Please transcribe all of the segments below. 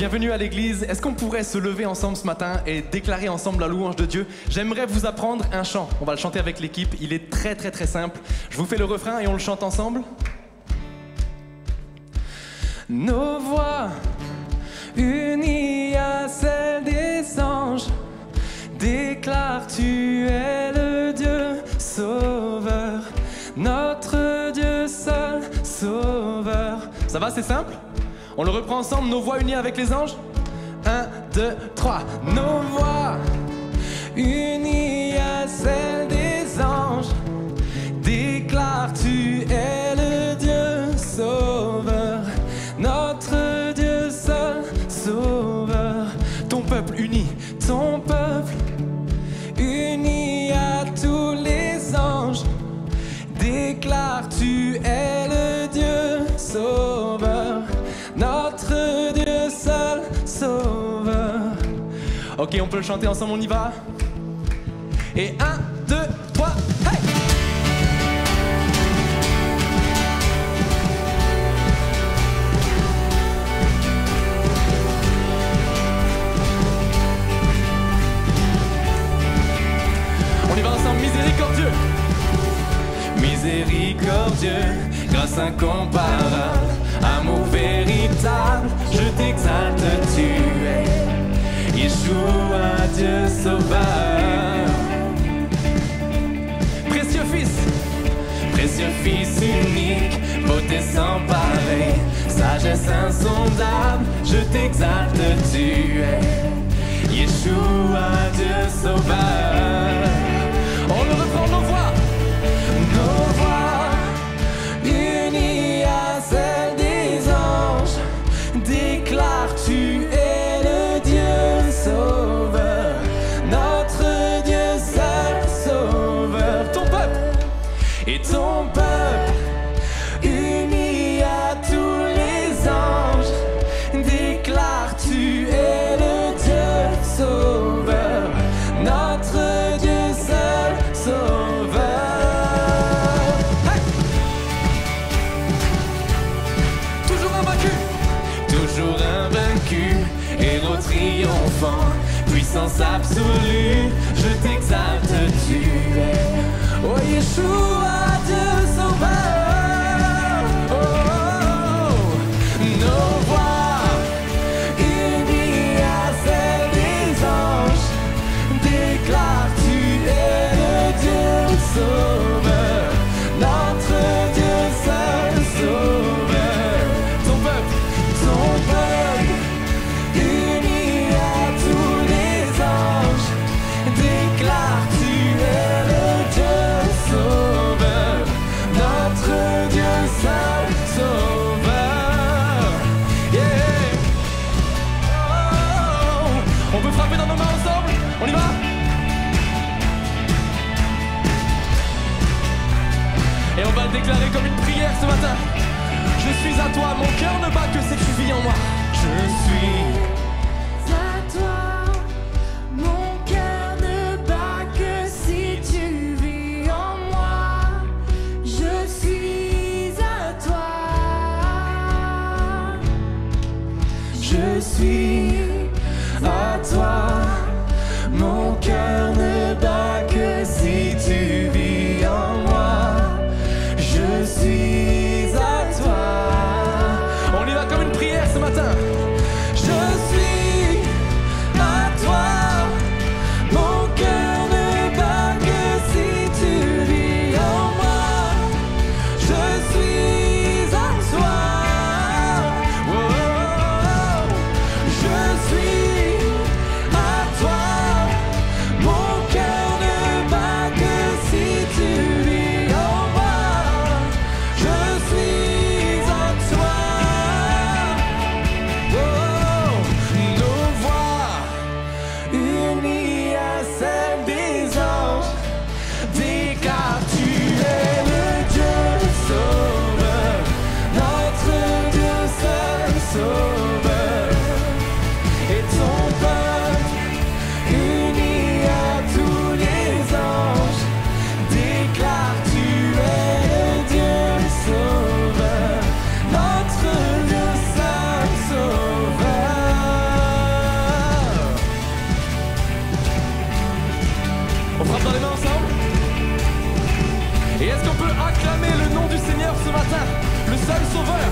bienvenue à l'église. Est-ce qu'on pourrait se lever ensemble ce matin et déclarer ensemble la louange de Dieu? J'aimerais vous apprendre un chant. On va le chanter avec l'équipe. Il est très simple. Je vous fais le refrain et on le chante ensemble. Nos voix unies à celles des anges déclarent tu es le Dieu sauveur, notre Dieu seul sauveur. Ça va, c'est simple? On le reprend ensemble, nos voix unies avec les anges. 1, 2, 3. Nos voix unies à celles des anges déclarent tu es le Dieu sauveur, notre Dieu seul sauveur. Ton peuple uni, ton peuple uni à tous les anges déclare tu es le Dieu sauveur, notre Dieu seul sauveur. Ok, on peut le chanter ensemble, on y va. Et 1, 2, 3, hey! On y va ensemble, miséricordieux. Miséricordieux, grâce incomparable, amour véritable, je t'exalte, tu es Yeshua, Dieu sauveur. Précieux Fils unique, beauté sans pareil, sagesse insondable, je t'exalte, tu es Yeshua, Dieu sauveur. On le reprend, nos voix unies à celles des anges déclarent tu es le Dieu sauveur, notre Dieu seul sauveur. Ton peuple et ton peuple unis à tous les anges déclarent tu es le Dieu sauveur, notre Dieu seul sauveur. Toujours invaincu, héros triomphant, puissance absolue, je t'exalte, tu es, oh Yeshua, Dieu sauveur. Oh, oh, oh. Nos voix unies à celles des anges déclarent tu es le Dieu sauveur, notre Dieu seul sauveur. Unis à tous les anges déclare tu es le Dieu sauveur, notre Dieu seul sauveur. Yeah. Oh. On peut frapper dans nos mains ensemble. On y va. Et on va le déclarer comme une prière ce matin. Je suis à toi, mon cœur ne bat que si tu vis en moi. Je suis à toi, mon cœur ne bat que si tu vis en moi. Je suis à toi. Je suis à toi, mon cœur ne bat que si tu vis en moi. Je suis à toi. On y va comme une prière ce matin. Je suis Et est-ce qu'on peut acclamer le nom du Seigneur ce matin? Le seul sauveur.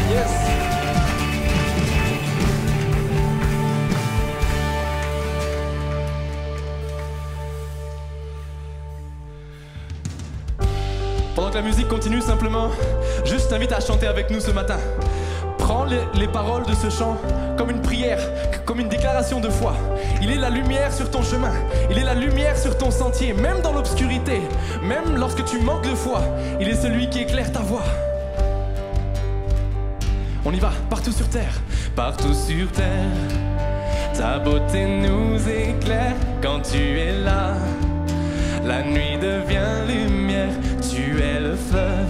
Yes. Pendant que la musique continue, simplement, juste t'invite à chanter avec nous ce matin. Prends les paroles de ce chant comme une prière, comme une déclaration de foi. Il est la lumière sur ton chemin, il est la lumière sur ton sentier, même dans l'obscurité, même lorsque tu manques de foi, il est celui qui éclaire ta voie. On y va, partout sur terre, ta beauté nous éclaire quand tu es là. La nuit devient lumière, tu es le fleuve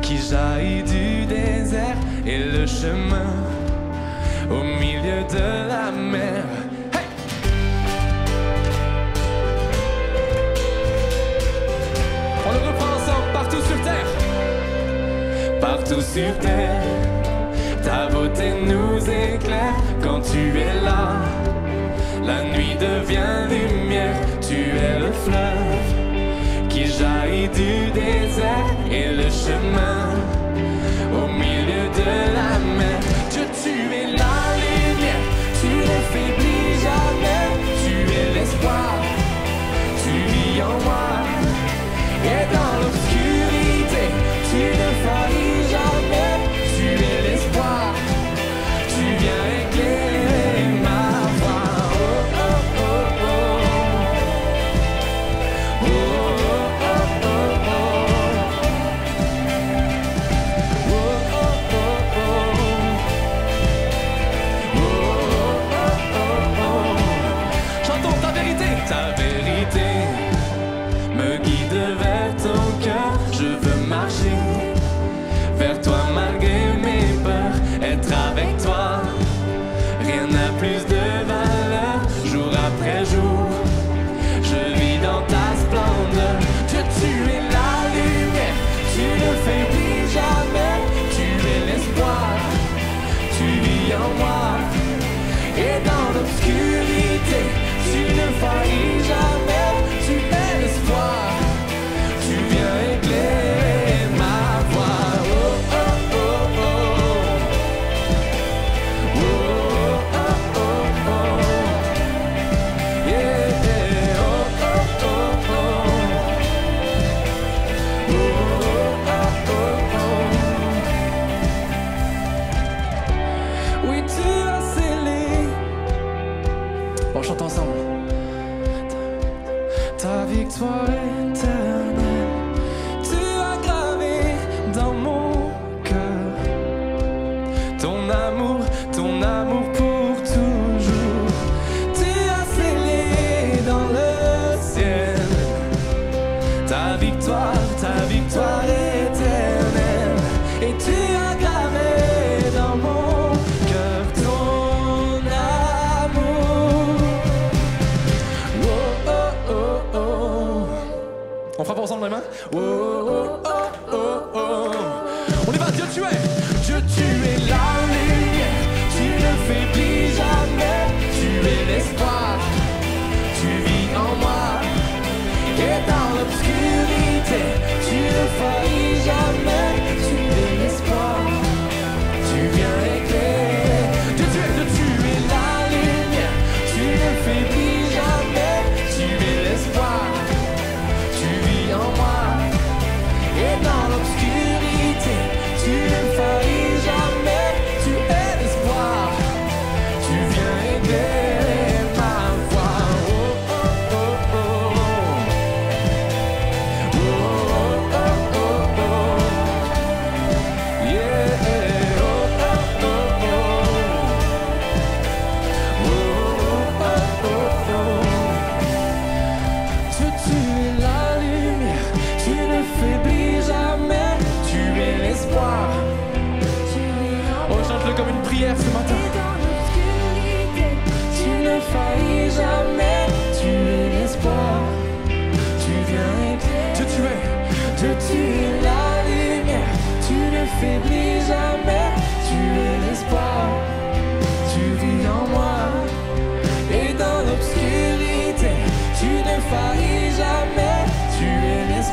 qui jaillit du désert et le chemin au milieu de la mer. Hey! On le reprend ensemble, partout sur terre. Partout sur terre, ta beauté nous éclaire quand tu es là. La nuit devient lumière, tu es le fleuve qui jaillit du désert et le chemin au milieu de la mer. Dieu, tu es la lumière, tu ne faiblis jamais, tu es l'espoir, tu vis en moi. Et dans l'obscurité, tu ne faillis jamais, tu es l'espoir, tu viens éclairer ma voie. Oh, oh, oh, oh. Oh, oh, oh, oh, oh. Oh, oh, oh, oh. Oh, oh, oh, oh. Chantons ta vérité me guide vers ton cœur. Je veux marcher vers toi malgré mes peurs, être avec toi. Rien n'a plus de valeur, jour après jour. Je vis dans ta splendeur. Dieu, tu es la lumière, tu ne faiblis jamais, tu es l'espoir, tu vis en moi. Et dans l'obscurité, tu ne faillis jamais, tu es l'espoir, tu viens éclairer ma voie. Oh, oh, oh, oh. Oh, oh, oh, oh. Yeah, yeah. Oh, oh, oh, oh. Oh, oh, oh, oh. Oui, tu as scellé. On chante ensemble. Ta victoire éternelle, tu as gravé dans mon cœur ton amour pour toujours. Tu as scellé dans le ciel ta victoire éternelle, et tu as gravé dans mon cœur ton amour. Oh, oh, oh, oh. On frappe ensemble les mains. Oh, oh, oh, oh, oh. On y va. Dieu, tu es la lumière, tu ne faiblis jamais, tu es l'espoir, tu vis en moi. Et dans l'obscurité, tu ne faillis jamais, tu es l'espoir, tu viens éclairer. Dieu, tu es la lumière, tu ne faiblis jamais, tu es l'espoir, tu vis en moi. Et dans l'obscurité, tu ne faillis jamais, tu es l'espoir, tu viens éclairer ma voie. Oh, oh, oh, oh. Oh, oh, oh, oh. Yeah. Oh, oh, oh, oh. Oh, oh, oh, oh. Dieu, tu es la lumière, tu ne faiblis jamais, tu es l'espoir. Oh, chante-le comme une prière ce matin. Tu ne faillis jamais, tu es l'espoir, tu viens éclairer. Dieu, tu es la lumière, tu ne faiblis jamais, tu es l'espoir, tu vis en moi. Et dans l'obscurité, tu ne faillis jamais, tu es l'espoir.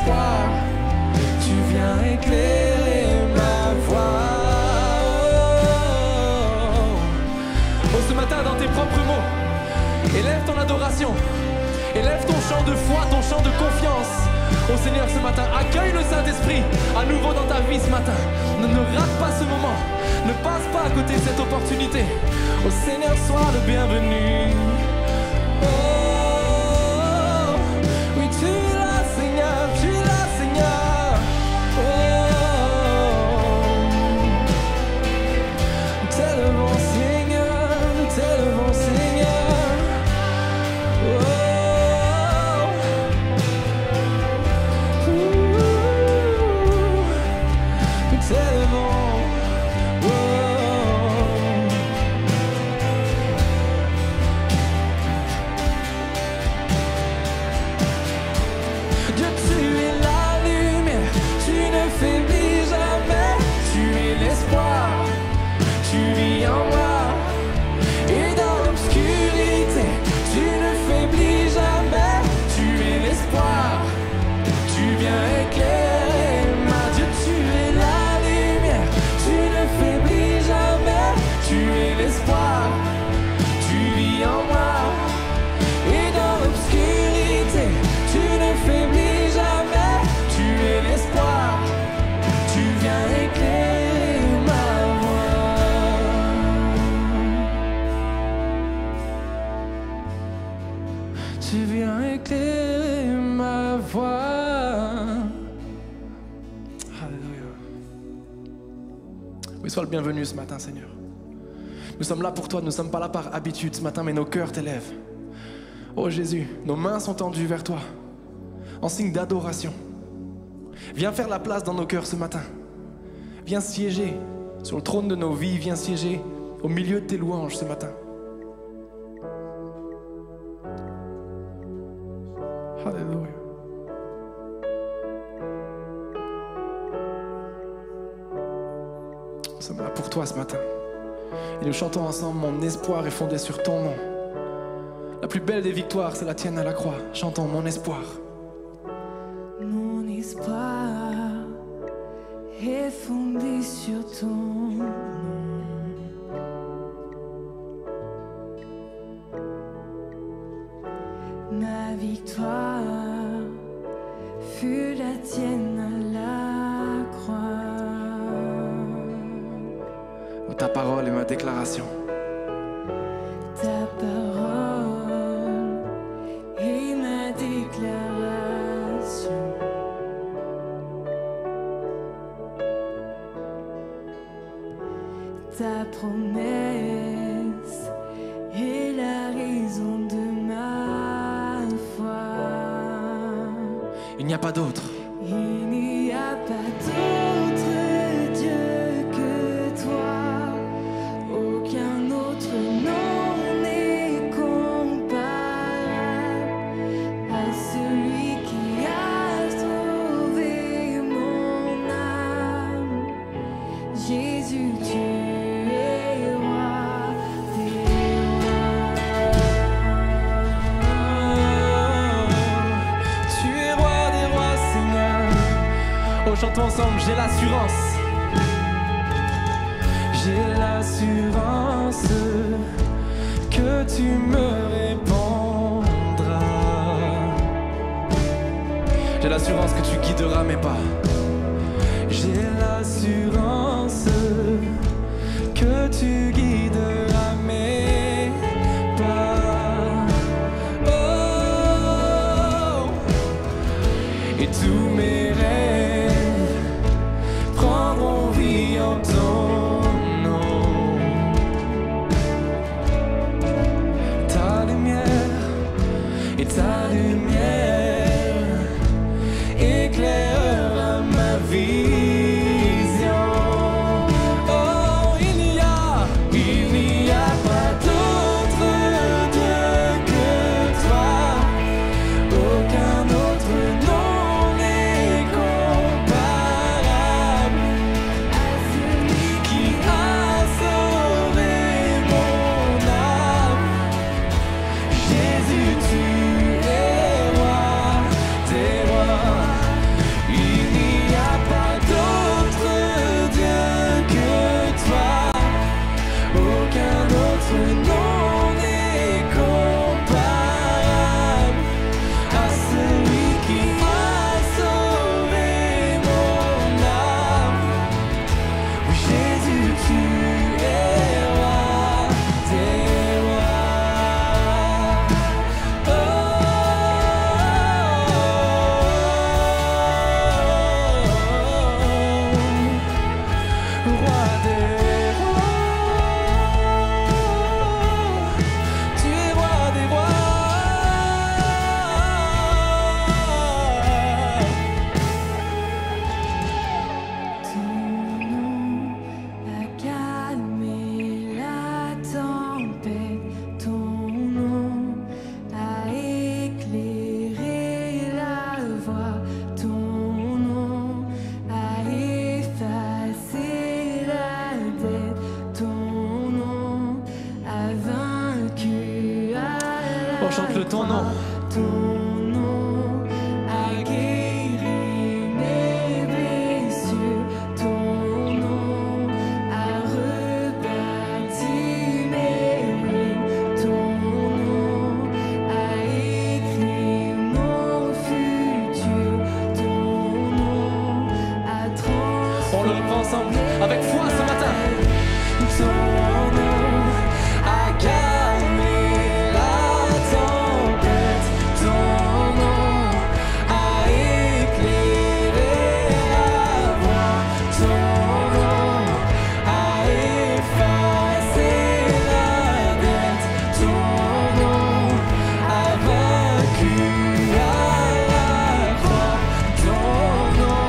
chant de confiance. Oh Seigneur, ce matin, accueille le Saint-Esprit à nouveau dans ta vie ce matin. Ne rate pas ce moment. Ne passe pas à côté de cette opportunité. Oh Seigneur, sois le bienvenu. Oh, oui, tu es là, Seigneur, tu es là, Seigneur. Oh, nous t'élevons, Seigneur, nous t'élevons, Seigneur. Oh, nous t'élevons. Tu viens éclairer ma voix. Alléluia. Oui, sois le bienvenu ce matin, Seigneur. Nous sommes là pour toi, nous ne sommes pas là par habitude ce matin, mais nos cœurs t'élèvent. Oh Jésus, nos mains sont tendues vers toi, en signe d'adoration. Viens faire la place dans nos cœurs ce matin. Viens siéger sur le trône de nos vies, viens siéger au milieu de tes louanges ce matin. Alléluia. Nous sommes là pour toi ce matin. Et nous chantons ensemble, mon espoir est fondé sur ton nom. La plus belle des victoires, c'est la tienne à la croix. Chantons mon espoir. Mon espoir est fondé sur ton nom. Ma victoire fut la tienne à la croix. Oh, ta parole est ma déclaration. Ta parole est ma déclaration. Ta promesse est la raison de ma foi. Il n'y a pas d'autre. Il n'y a pas d'autre Dieu que toi. Aucun autre nom n'est comparable à celui qui a sauvé mon âme. Jésus, tu es roi des rois. Tu es roi des rois, Seigneur. Oh, chantons ensemble, j'ai l'assurance. J'ai l'assurance que tu me répondras. J'ai l'assurance que tu guideras mes pas. J'ai l'assurance que tu guideras mes pas. Oh, et tous mes rêves prendront vie en ton nom. Ta lumière et ta lumière éclairera ma vision. Oh, il n'y a pas d'autre Dieu que toi. Aucun autre nom n'est comparable ton nom. Ton nom a guéri mes blessures. Ton nom a rebâti mes ruines. Ton nom a écrit mon futur. Ton nom a transformé. On le reprend ensemble avec foi ce matin. Ton nom a calmé la tempête. Ton nom a éclairé la voie. Ton nom a effacé la dette. Ton nom a vaincu à la croix. Ton nom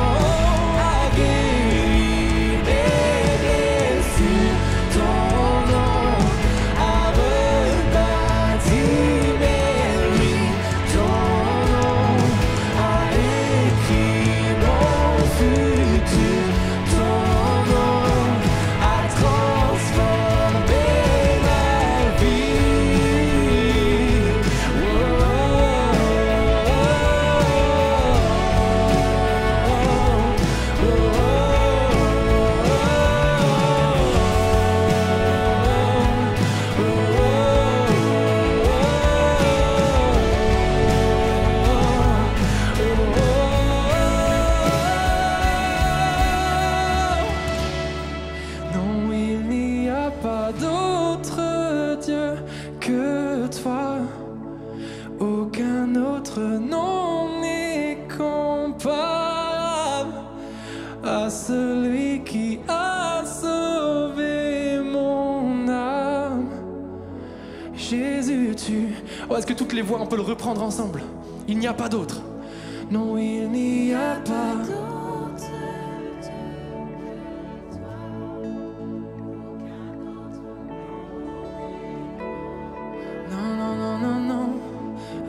a guéri mes blessures. Ton nom a rebâti mes ruines. Ton nom a écrit mon futur. Ton nom a transformé ma vie. Non, il n'y a pas d'autre Dieu que toi. Aucun autre nom n'est comparable à celui qui a sauvé mon âme. Jésus, tu... Oh, est-ce que toutes les voix, on peut le reprendre ensemble? Il n'y a pas d'autre. Non, il n'y a pas... Non, non, non, non, non,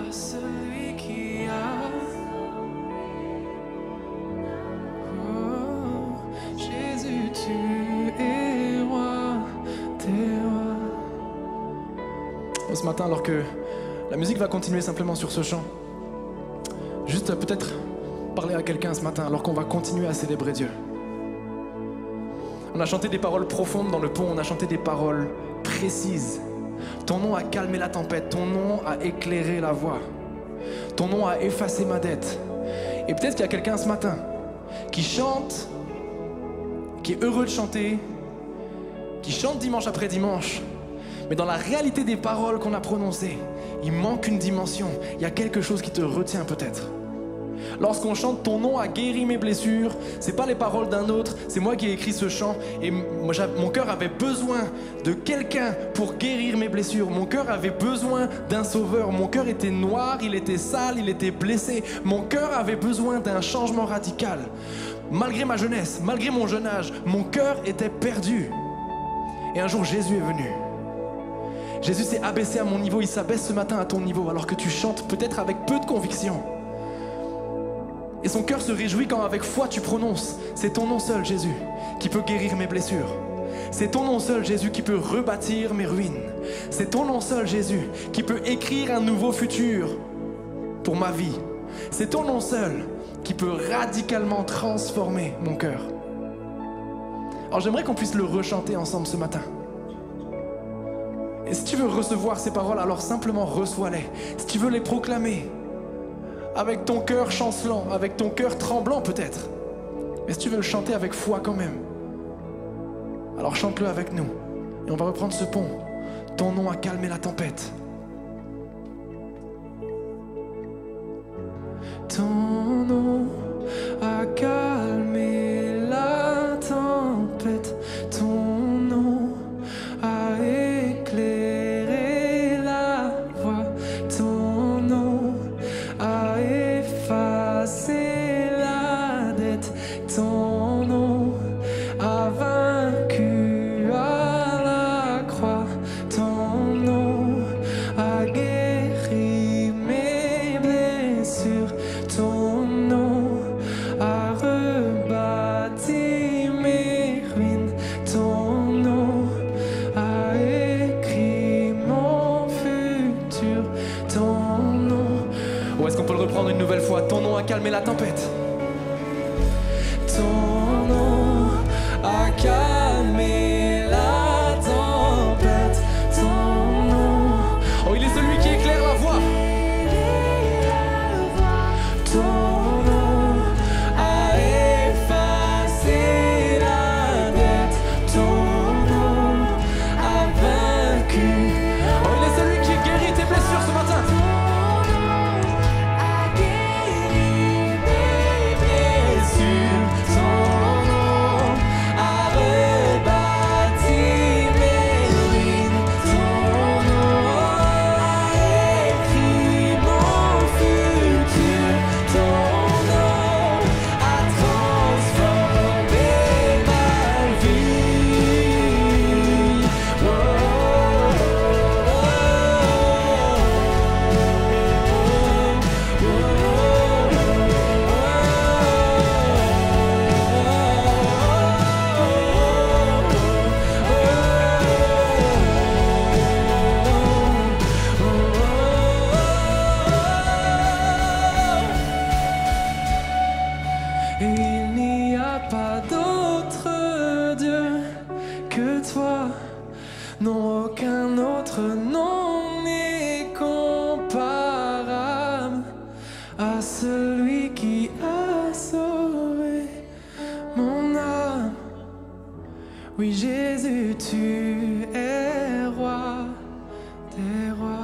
à celui qui a... Oh, Jésus, tu es roi, t'es roi. Ce matin, alors que la musique va continuer simplement sur ce chant, juste peut-être parler à quelqu'un ce matin, alors qu'on va continuer à célébrer Dieu. On a chanté des paroles profondes dans le pont, on a chanté des paroles précises. Ton nom a calmé la tempête, ton nom a éclairé la voie, ton nom a effacé ma dette. Et peut-être qu'il y a quelqu'un ce matin qui chante, qui est heureux de chanter, qui chante dimanche après dimanche, mais dans la réalité des paroles qu'on a prononcées, il manque une dimension, il y a quelque chose qui te retient peut-être. Lorsqu'on chante ton nom a guéri mes blessures, c'est pas les paroles d'un autre, c'est moi qui ai écrit ce chant et mon cœur avait besoin de quelqu'un pour guérir mes blessures. Mon cœur avait besoin d'un sauveur. Mon cœur était noir, il était sale, il était blessé. Mon cœur avait besoin d'un changement radical. Malgré ma jeunesse, malgré mon jeune âge, mon cœur était perdu. Et un jour Jésus est venu. Jésus s'est abaissé à mon niveau, il s'abaisse ce matin à ton niveau alors que tu chantes peut-être avec peu de conviction. Et son cœur se réjouit quand avec foi tu prononces. C'est ton nom seul, Jésus, qui peut guérir mes blessures. C'est ton nom seul, Jésus, qui peut rebâtir mes ruines. C'est ton nom seul, Jésus, qui peut écrire un nouveau futur pour ma vie. C'est ton nom seul qui peut radicalement transformer mon cœur. Alors j'aimerais qu'on puisse le rechanter ensemble ce matin. Et si tu veux recevoir ces paroles, alors simplement reçois-les. Si tu veux les proclamer, avec ton cœur chancelant, avec ton cœur tremblant peut-être. Mais si tu veux le chanter avec foi quand même, alors chante-le avec nous. Et on va reprendre ce pont. Ton nom a calmé la tempête. Ton nom a calmé la tempête. Ton nom a éclairé la voie. Ton nom a effacé la dette. Ton nom a vaincu à la croix. Ton nom a guéri mes blessures. Ton calmé la tempête. Ton nom a calmé la tempête. Ton nom. Oh, il est celui qui éclaire la voie. Ton nom a effacé la dette. Ton nom a vaincu. Oh, il est celui qui guérit tes blessures ce matin. Il n'y a pas d'autre Dieu que toi, non, aucun autre nom n'est comparable à celui qui a sauvé mon âme. Oui, Jésus, tu es roi des rois.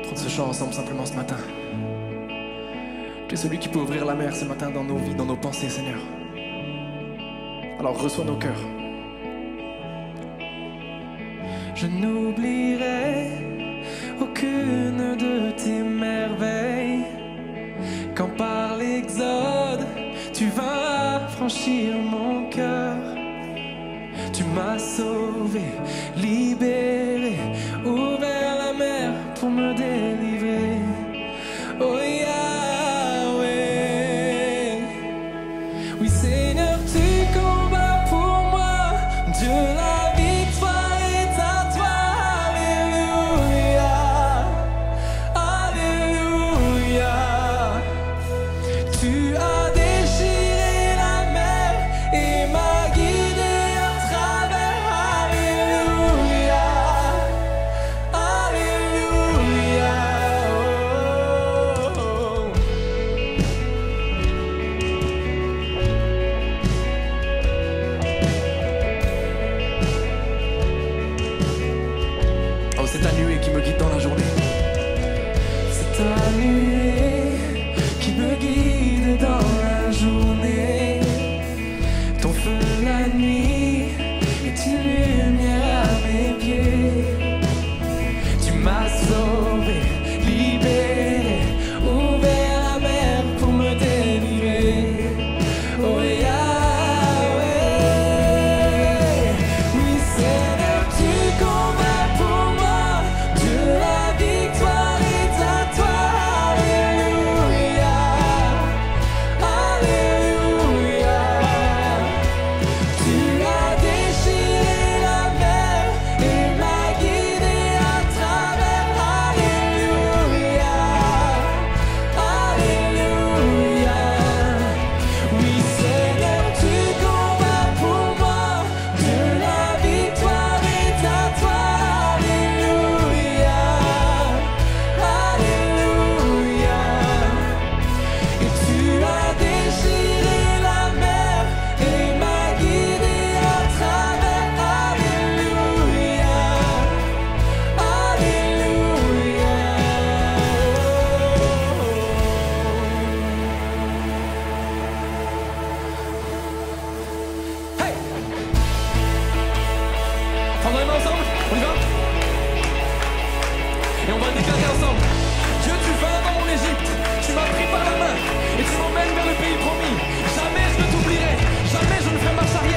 Prendre ce chant ensemble simplement ce matin. Tu es celui qui peut ouvrir la mer ce matin dans nos vies, dans nos pensées, Seigneur. Alors reçois nos cœurs. Je n'oublierai aucune de tes merveilles. Quand par l'exode, tu vas franchir mon cœur. Tu m'as sauvé, libéré, ouvert la mer pour me délivrer. Oh Yahweh, oui Seigneur, tu combats pour moi. Dieu, la victoire est à toi. Alléluia, Alléluia. Tu as déchiré la mer et m'as guidé à travers. Alléluia, Alléluia. Oh, oh, oh. Oh, c'est ta nuée qui me guide dans la journée. C'est ta nuée qui me guide dans la journée. Ton feu la nuit est une lumière à mes pieds. Tu m'as sauvé, libéré, ouvert la mer pour me délivrer. Oh Yahweh, oui Seigneur, tu combats pour moi. Dieu, la victoire est à toi. Alléluia, Alléluia. Tu as déchiré la mer et m'as guidé à travers. Alléluia, Alléluia. Oui Seigneur, tu combats pour moi. Dieu, la victoire est à toi. Alléluia, Alléluia. Et tu as déchiré la mer et m'as guidé à travers. Alléluia, Alléluia. Hey! Prends les mains ensemble, on y va? Et on va déclarer ensemble. Dieu, tu vas dans mon Égypte, tu m'as pris par la main et tu m'emmènes vers le pays promis. Jamais je ne t'oublierai, jamais je ne ferai marche arrière.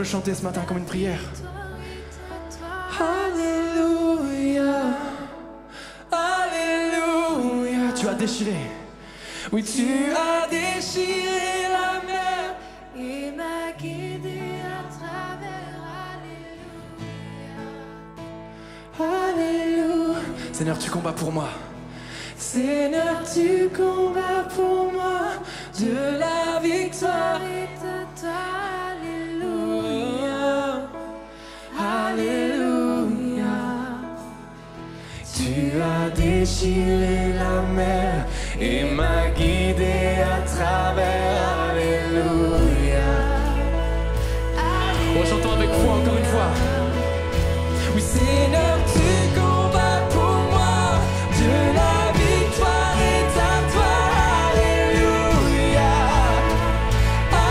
le chanter ce matin comme une prière. Alléluia, Alléluia. Tu as déchiré. Oui, tu as déchiré la mer et m'a guidé à travers. Alléluia. Alléluia. Seigneur, tu combats pour moi. Seigneur, tu combats pour moi. De la victoire est à toi. Alléluia. Alléluia. Tu as déchiré la mer et m'a guidé à travers. Alléluia. Oh, chantons avec foi encore une fois. Oui, Seigneur, tu combats pour moi. De la victoire est à toi. Alléluia.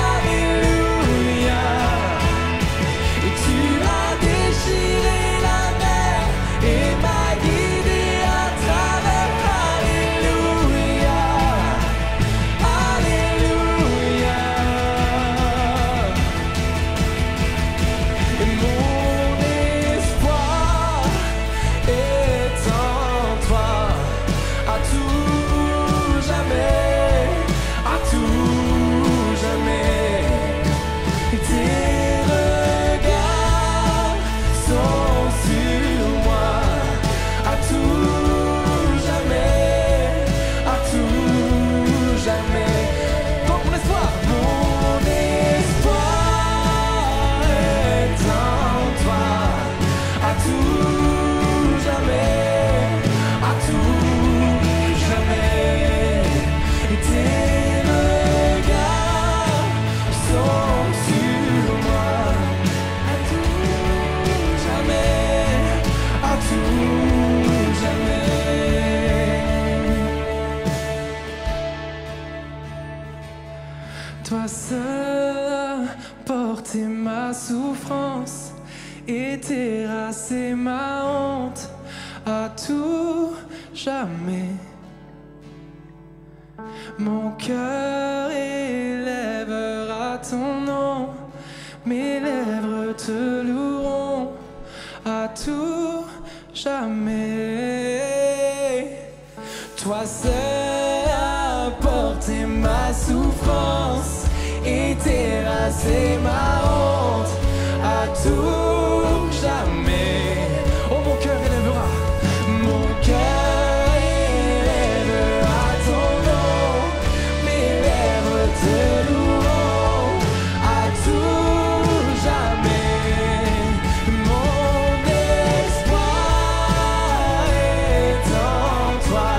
Alléluia. Et tu as déchiré la mer et m'a guidé à travers. Alléluia. Alléluia. Et mon espoir est en toi, à tout jamais, à tout jamais. Et tes regards sont sur moi, à tout jamais, à tout jamais. Donc mon espoir est en toi, à tout jamais, à tout jamais. Et tes regards sont sur moi, à tout jamais, à tout jamais. Toi seul as porté ma souffrance et terrassé ma honte à tout jamais. Mon cœur élèvera ton nom, mes lèvres te loueront à tout jamais. Toi seul as porté ma souffrance et terrassé ma honte à tout jamais. Oh, mon cœur élèvera, mon cœur élèvera ton nom, mes lèvres te loueront à tout jamais. Mon espoir est en toi,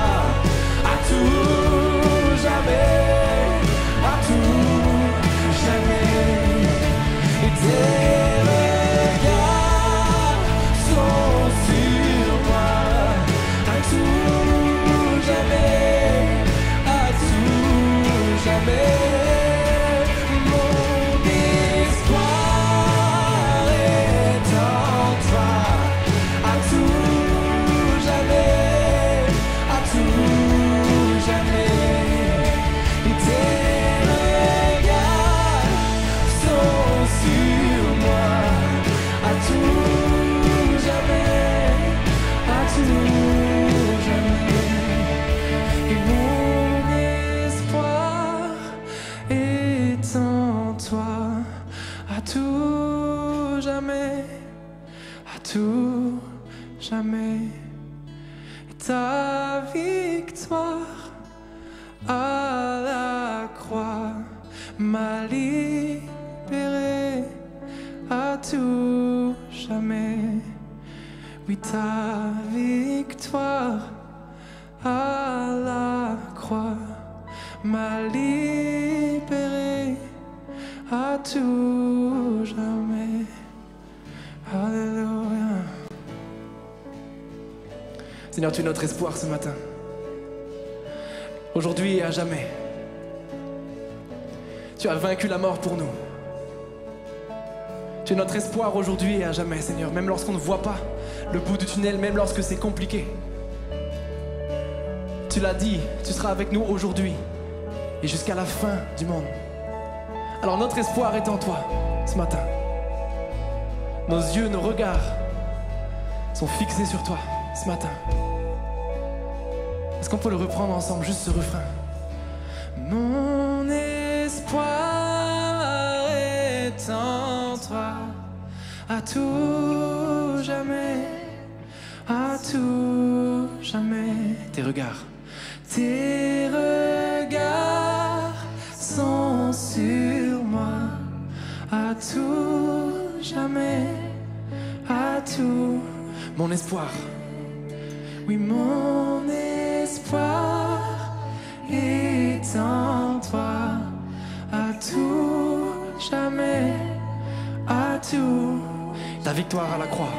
à tout jamais, à tout jamais. Et tes regards sont sur moi, à tout jamais, à tout jamais. Mon espoir est en toi, à tout jamais, à tout jamais. Et tes regards sont sur moi, à tout jamais, à tout jamais. Et mon espoir est en toi, à tout jamais, à tout jamais. Et ta victoire à la croix m'a libéré à tout jamais. Oui, ta victoire à la croix m'a libéré à tout jamais. Alléluia. Seigneur, tu es notre espoir ce matin. Aujourd'hui et à jamais. Tu as vaincu la mort pour nous. Tu es notre espoir aujourd'hui et à jamais, Seigneur. Même lorsqu'on ne voit pas le bout du tunnel, même lorsque c'est compliqué. Tu l'as dit, tu seras avec nous aujourd'hui et jusqu'à la fin du monde. Alors notre espoir est en toi ce matin. nos yeux, nos regards sont fixés sur toi ce matin. Est-ce qu'on peut le reprendre ensemble, juste ce refrain? Mon espoir est en toi, à tout jamais, à tout jamais. Tes regards sont sur moi, à tout jamais, à tout. Mon espoir, oui, mon espoir est en toi, à tout jamais, à tout. Ta victoire à la croix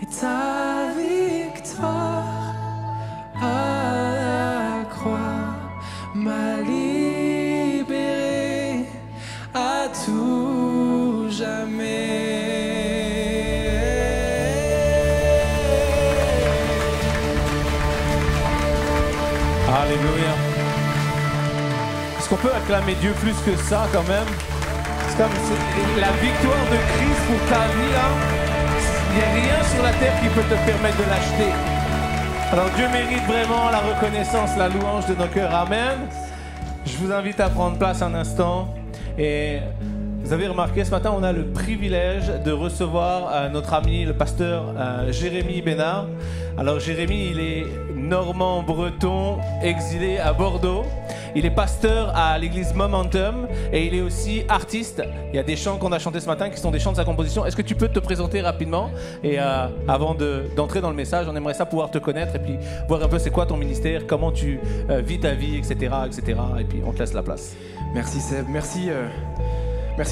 et ta victoire à la croix m'a libéré à tout jamais. Alléluia. Est-ce qu'on peut acclamer Dieu plus que ça quand même? C'est comme la victoire de Christ pour ta vie là. Il n'y a rien sur la terre qui peut te permettre de l'acheter. Alors Dieu mérite vraiment la reconnaissance, la louange de nos cœurs. Amen. Je vous invite à prendre place un instant. Et vous avez remarqué, ce matin, on a le privilège de recevoir notre ami, le pasteur Jérémy Bénard. Alors Jérémy, il est normand-breton, exilé à Bordeaux. Il est pasteur à l'église Momentum et il est aussi artiste. Il y a des chants qu'on a chantés ce matin qui sont des chants de sa composition. Est-ce que tu peux te présenter rapidement? Et avant d'entrer dans le message, on aimerait ça pouvoir te connaître et puis voir un peu c'est quoi ton ministère, comment tu vis ta vie, etc., etc. Et puis on te laisse la place. Merci Seb, merci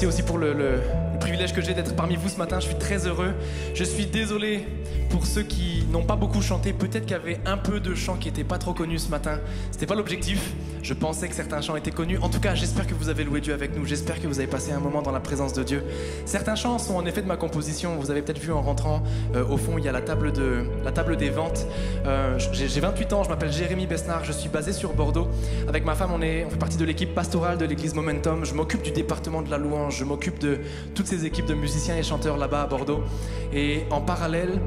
aussi pour le privilège que j'ai d'être parmi vous ce matin. Je suis très heureux. Je suis désolé pour ceux qui n'ont pas beaucoup chanté. Peut-être qu'il y avait un peu de chants qui n'étaient pas trop connus ce matin. C'était pas l'objectif. Je pensais que certains chants étaient connus. En tout cas, j'espère que vous avez loué Dieu avec nous. J'espère que vous avez passé un moment dans la présence de Dieu. Certains chants sont en effet de ma composition. Vous avez peut-être vu en rentrant, au fond, il y a la table des ventes. J'ai 28 ans, je m'appelle Jérémy Besnard. Je suis basé sur Bordeaux. Avec ma femme, on fait partie de l'équipe pastorale de l'église Momentum. Je m'occupe du département de la louange. Je m'occupe de toutes ces équipes de musiciens et chanteurs là-bas à Bordeaux. Et en parallèle,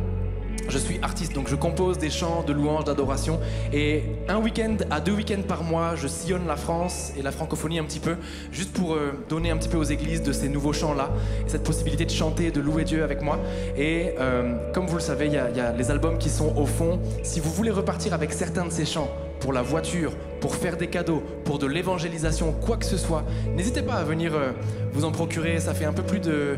je suis artiste, donc je compose des chants de louange, d'adoration. Et un week-end à 2 week-ends par mois, je sillonne la France et la francophonie un petit peu, juste pour donner un petit peu aux églises de ces nouveaux chants-là, et cette possibilité de chanter, de louer Dieu avec moi. Et comme vous le savez, il y a les albums qui sont au fond. Si vous voulez repartir avec certains de ces chants, pour la voiture, pour faire des cadeaux, pour de l'évangélisation, quoi que ce soit, n'hésitez pas à venir vous en procurer. Ça fait un peu plus de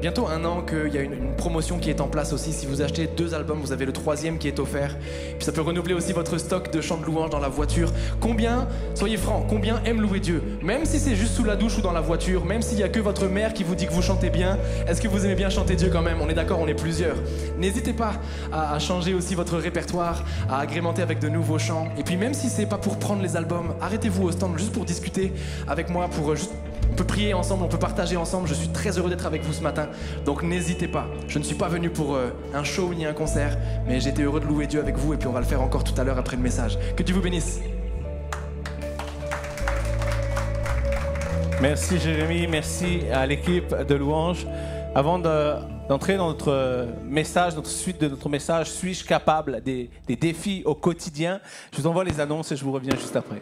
bientôt 1 an qu'il y a une promotion qui est en place aussi. Si vous achetez 2 albums, vous avez le 3e qui est offert. Puis ça peut renouveler aussi votre stock de chants de louange dans la voiture. Combien, soyez francs, combien aiment louer Dieu? Même si c'est juste sous la douche ou dans la voiture, même s'il n'y a que votre mère qui vous dit que vous chantez bien, est-ce que vous aimez bien chanter Dieu quand même? On est d'accord, on est plusieurs. N'hésitez pas à changer aussi votre répertoire, à agrémenter avec de nouveaux chants. Et puis même si c'est pas pour prendre les albums, arrêtez-vous au stand juste pour discuter avec moi, on peut prier ensemble, on peut partager ensemble. Je suis très heureux d'être avec vous ce matin, donc n'hésitez pas. Je ne suis pas venu pour un show ni un concert, mais j'étais heureux de louer Dieu avec vous et puis on va le faire encore tout à l'heure après le message. Que Dieu vous bénisse. Merci Jérémy, merci à l'équipe de louange. Avant d'entrer dans notre message, notre suite de notre message, suis-je capable des défis au quotidien? Je vous envoie les annonces et je vous reviens juste après.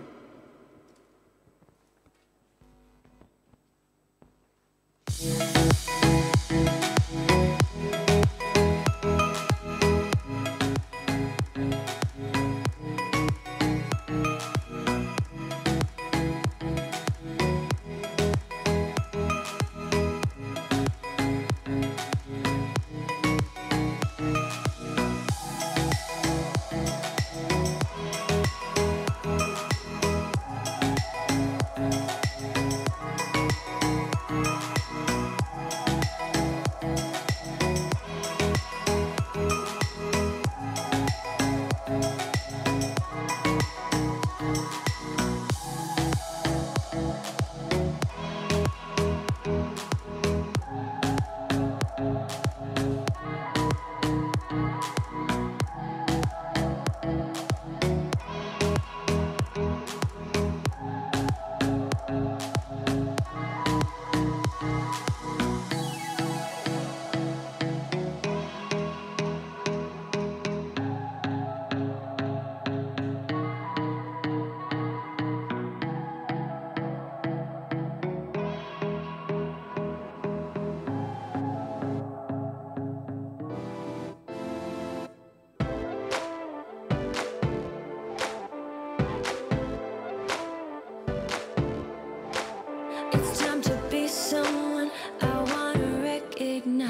now.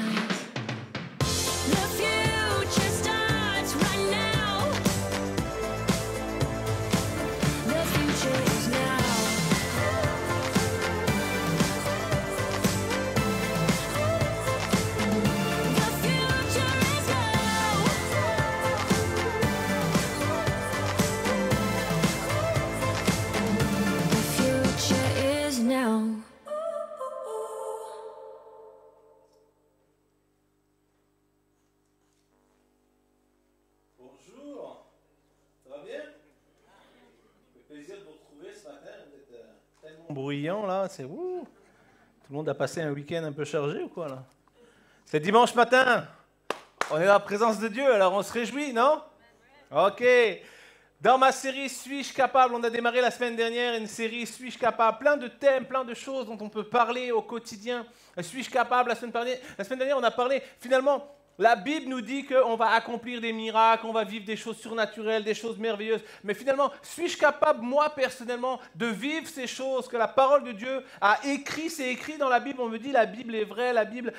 The future starts right now. The future is now. The future is now. The future is now. Bonjour, ça va bien? Ça fait plaisir de vous retrouver ce matin, vous êtes tellement bruyant là, c'est ouh. Tout le monde a passé un week-end un peu chargé ou quoi là? C'est dimanche matin, on est dans la présence de Dieu, alors on se réjouit, non? Ok, dans ma série Suis-je capable, on a démarré la semaine dernière une série Suis-je capable, plein de thèmes, plein de choses dont on peut parler au quotidien. Suis-je capable, la semaine dernière on a parlé finalement. La Bible nous dit qu'on va accomplir des miracles, on va vivre des choses surnaturelles, des choses merveilleuses. Mais finalement, suis-je capable, moi personnellement, de vivre ces choses que la parole de Dieu a écrit? C'est écrit dans la Bible, on me dit la Bible est vraie, la Bible,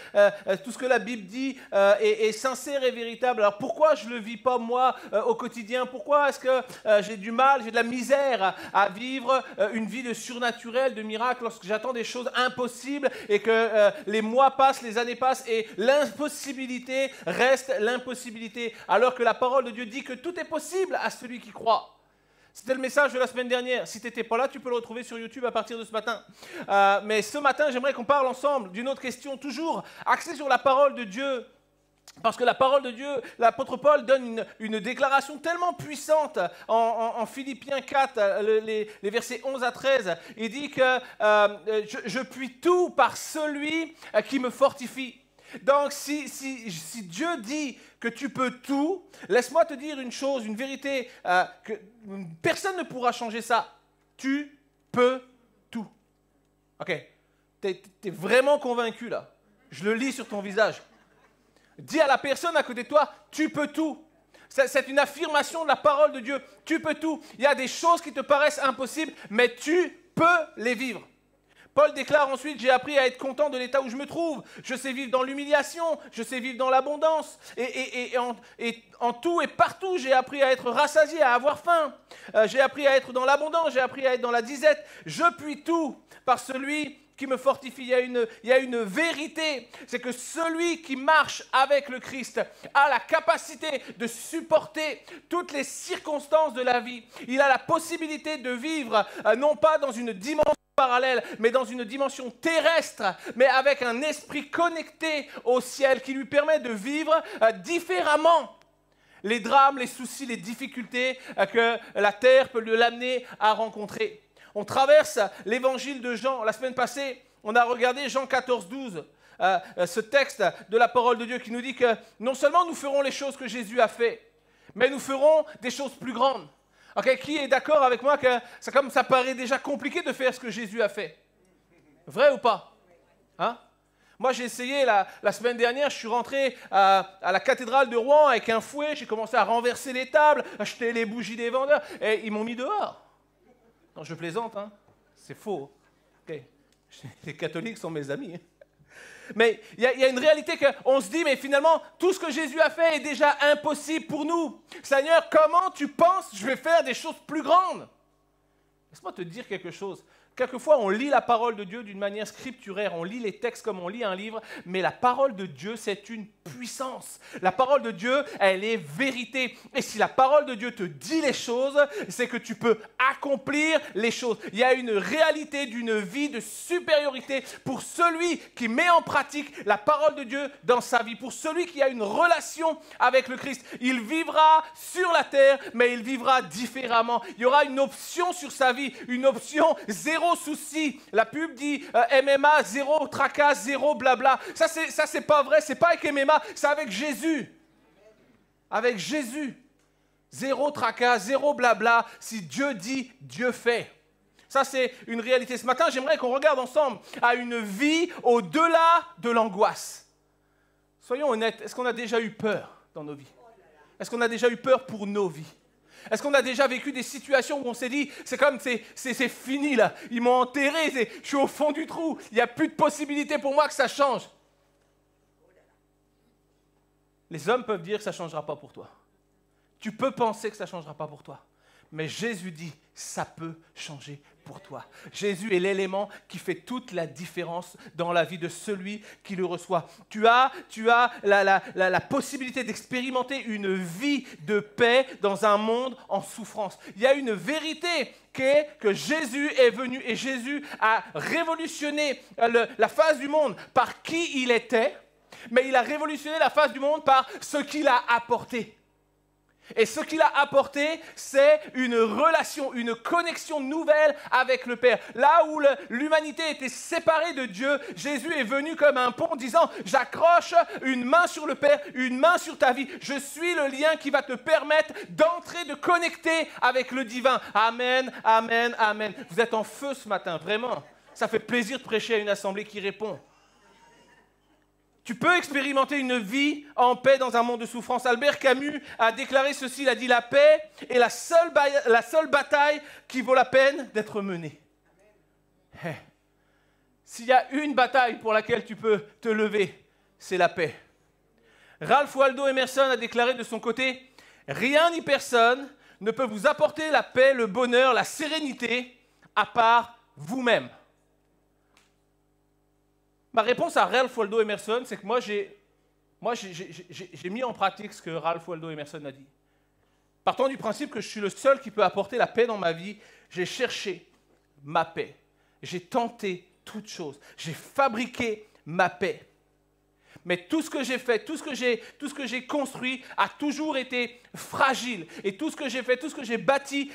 tout ce que la Bible dit est sincère et véritable. Alors pourquoi je ne le vis pas moi au quotidien? Pourquoi est-ce que j'ai du mal, j'ai de la misère à vivre une vie de surnaturel, de miracle, lorsque j'attends des choses impossibles et que les mois passent, les années passent et l'impossibilité reste l'impossibilité, alors que la parole de Dieu dit que tout est possible à celui qui croit. C'était le message de la semaine dernière. Si tu n'étais pas là, tu peux le retrouver sur YouTube à partir de ce matin. Mais ce matin, j'aimerais qu'on parle ensemble d'une autre question, toujours axée sur la parole de Dieu. Parce que la parole de Dieu, l'apôtre Paul donne une déclaration tellement puissante en Philippiens 4, les versets 11 à 13. Il dit que je puis tout par celui qui me fortifie. Donc, si Dieu dit que tu peux tout, laisse-moi te dire une chose, une vérité, que personne ne pourra changer ça. Tu peux tout. Ok, t'es vraiment convaincu là? Je le lis sur ton visage. Dis à la personne à côté de toi, tu peux tout. C'est une affirmation de la parole de Dieu. Tu peux tout. Il y a des choses qui te paraissent impossibles, mais tu peux les vivre. Paul déclare ensuite, j'ai appris à être content de l'état où je me trouve. Je sais vivre dans l'humiliation, je sais vivre dans l'abondance. Et en tout et partout, j'ai appris à être rassasié, à avoir faim. J'ai appris à être dans l'abondance, j'ai appris à être dans la disette. Je puis tout par celui qui me fortifie. Il y a une vérité, c'est que celui qui marche avec le Christ a la capacité de supporter toutes les circonstances de la vie. Il a la possibilité de vivre, non pas dans une dimension parallèle, mais dans une dimension terrestre, mais avec un esprit connecté au ciel qui lui permet de vivre différemment les drames, les soucis, les difficultés que la terre peut l'amener à rencontrer. On traverse l'évangile de Jean. La semaine passée, on a regardé Jean 14, 12, ce texte de la parole de Dieu qui nous dit que non seulement nous ferons les choses que Jésus a fait, mais nous ferons des choses plus grandes. Okay, qui est d'accord avec moi que ça paraît déjà compliqué de faire ce que Jésus a fait? Vrai ou pas? Hein? Moi, j'ai essayé la semaine dernière, je suis rentré à la cathédrale de Rouen avec un fouet, j'ai commencé à renverser les tables, à jeter les bougies des vendeurs, et ils m'ont mis dehors. Non, je plaisante, hein? C'est faux. Okay. Les catholiques sont mes amis. Mais il y a une réalité qu'on se dit, mais finalement, tout ce que Jésus a fait est déjà impossible pour nous. Seigneur, comment tu penses que je vais faire des choses plus grandes? Laisse-moi te dire quelque chose. Quelquefois, on lit la parole de Dieu d'une manière scripturaire, on lit les textes comme on lit un livre, mais la parole de Dieu, c'est une puissance. La parole de Dieu, elle est vérité. Et si la parole de Dieu te dit les choses, c'est que tu peux accomplir les choses. Il y a une réalité d'une vie de supériorité pour celui qui met en pratique la parole de Dieu dans sa vie, pour celui qui a une relation avec le Christ. Il vivra sur la terre, mais il vivra différemment. Il y aura une option sur sa vie, une option zéro souci. La pub dit MMA, zéro tracas, zéro blabla. Ça, c'est pas vrai. C'est pas avec MMA, c'est avec Jésus. Avec Jésus. Zéro tracas, zéro blabla. Si Dieu dit, Dieu fait. Ça, c'est une réalité. Ce matin, j'aimerais qu'on regarde ensemble à une vie au-delà de l'angoisse. Soyons honnêtes, est-ce qu'on a déjà eu peur dans nos vies? Est-ce qu'on a déjà eu peur pour nos vies? Est-ce qu'on a déjà vécu des situations où on s'est dit, c'est fini là, ils m'ont enterré, je suis au fond du trou, il n'y a plus de possibilité pour moi que ça change? Les hommes peuvent dire que ça ne changera pas pour toi. Tu peux penser que ça ne changera pas pour toi. Mais Jésus dit, ça peut changer pour toi. Jésus est l'élément qui fait toute la différence dans la vie de celui qui le reçoit. Tu as la possibilité d'expérimenter une vie de paix dans un monde en souffrance. Il y a une vérité qui est que Jésus est venu et Jésus a révolutionné la face du monde par qui il était, mais il a révolutionné la face du monde par ce qu'il a apporté. Et ce qu'il a apporté, c'est une relation, une connexion nouvelle avec le Père. Là où l'humanité était séparée de Dieu, Jésus est venu comme un pont disant « J'accroche une main sur le Père, une main sur ta vie. Je suis le lien qui va te permettre d'entrer, de connecter avec le divin. » Amen, amen, amen. Vous êtes en feu ce matin, vraiment. Ça fait plaisir de prêcher à une assemblée qui répond. Tu peux expérimenter une vie en paix dans un monde de souffrance. Albert Camus a déclaré ceci, il a dit « La paix est la seule bataille qui vaut la peine d'être menée. » S'il y a une bataille pour laquelle tu peux te lever, c'est la paix. Ralph Waldo Emerson a déclaré de son côté « Rien ni personne ne peut vous apporter la paix, le bonheur, la sérénité, à part vous-même. » Ma réponse à Ralph Waldo Emerson, c'est que moi, j'ai mis en pratique ce que Ralph Waldo Emerson a dit. Partant du principe que je suis le seul qui peut apporter la paix dans ma vie, j'ai cherché ma paix. J'ai tenté toutes choses. J'ai fabriqué ma paix. Mais tout ce que j'ai fait, tout ce que j'ai construit a toujours été fragile. Et tout ce que j'ai fait, tout ce que j'ai bâti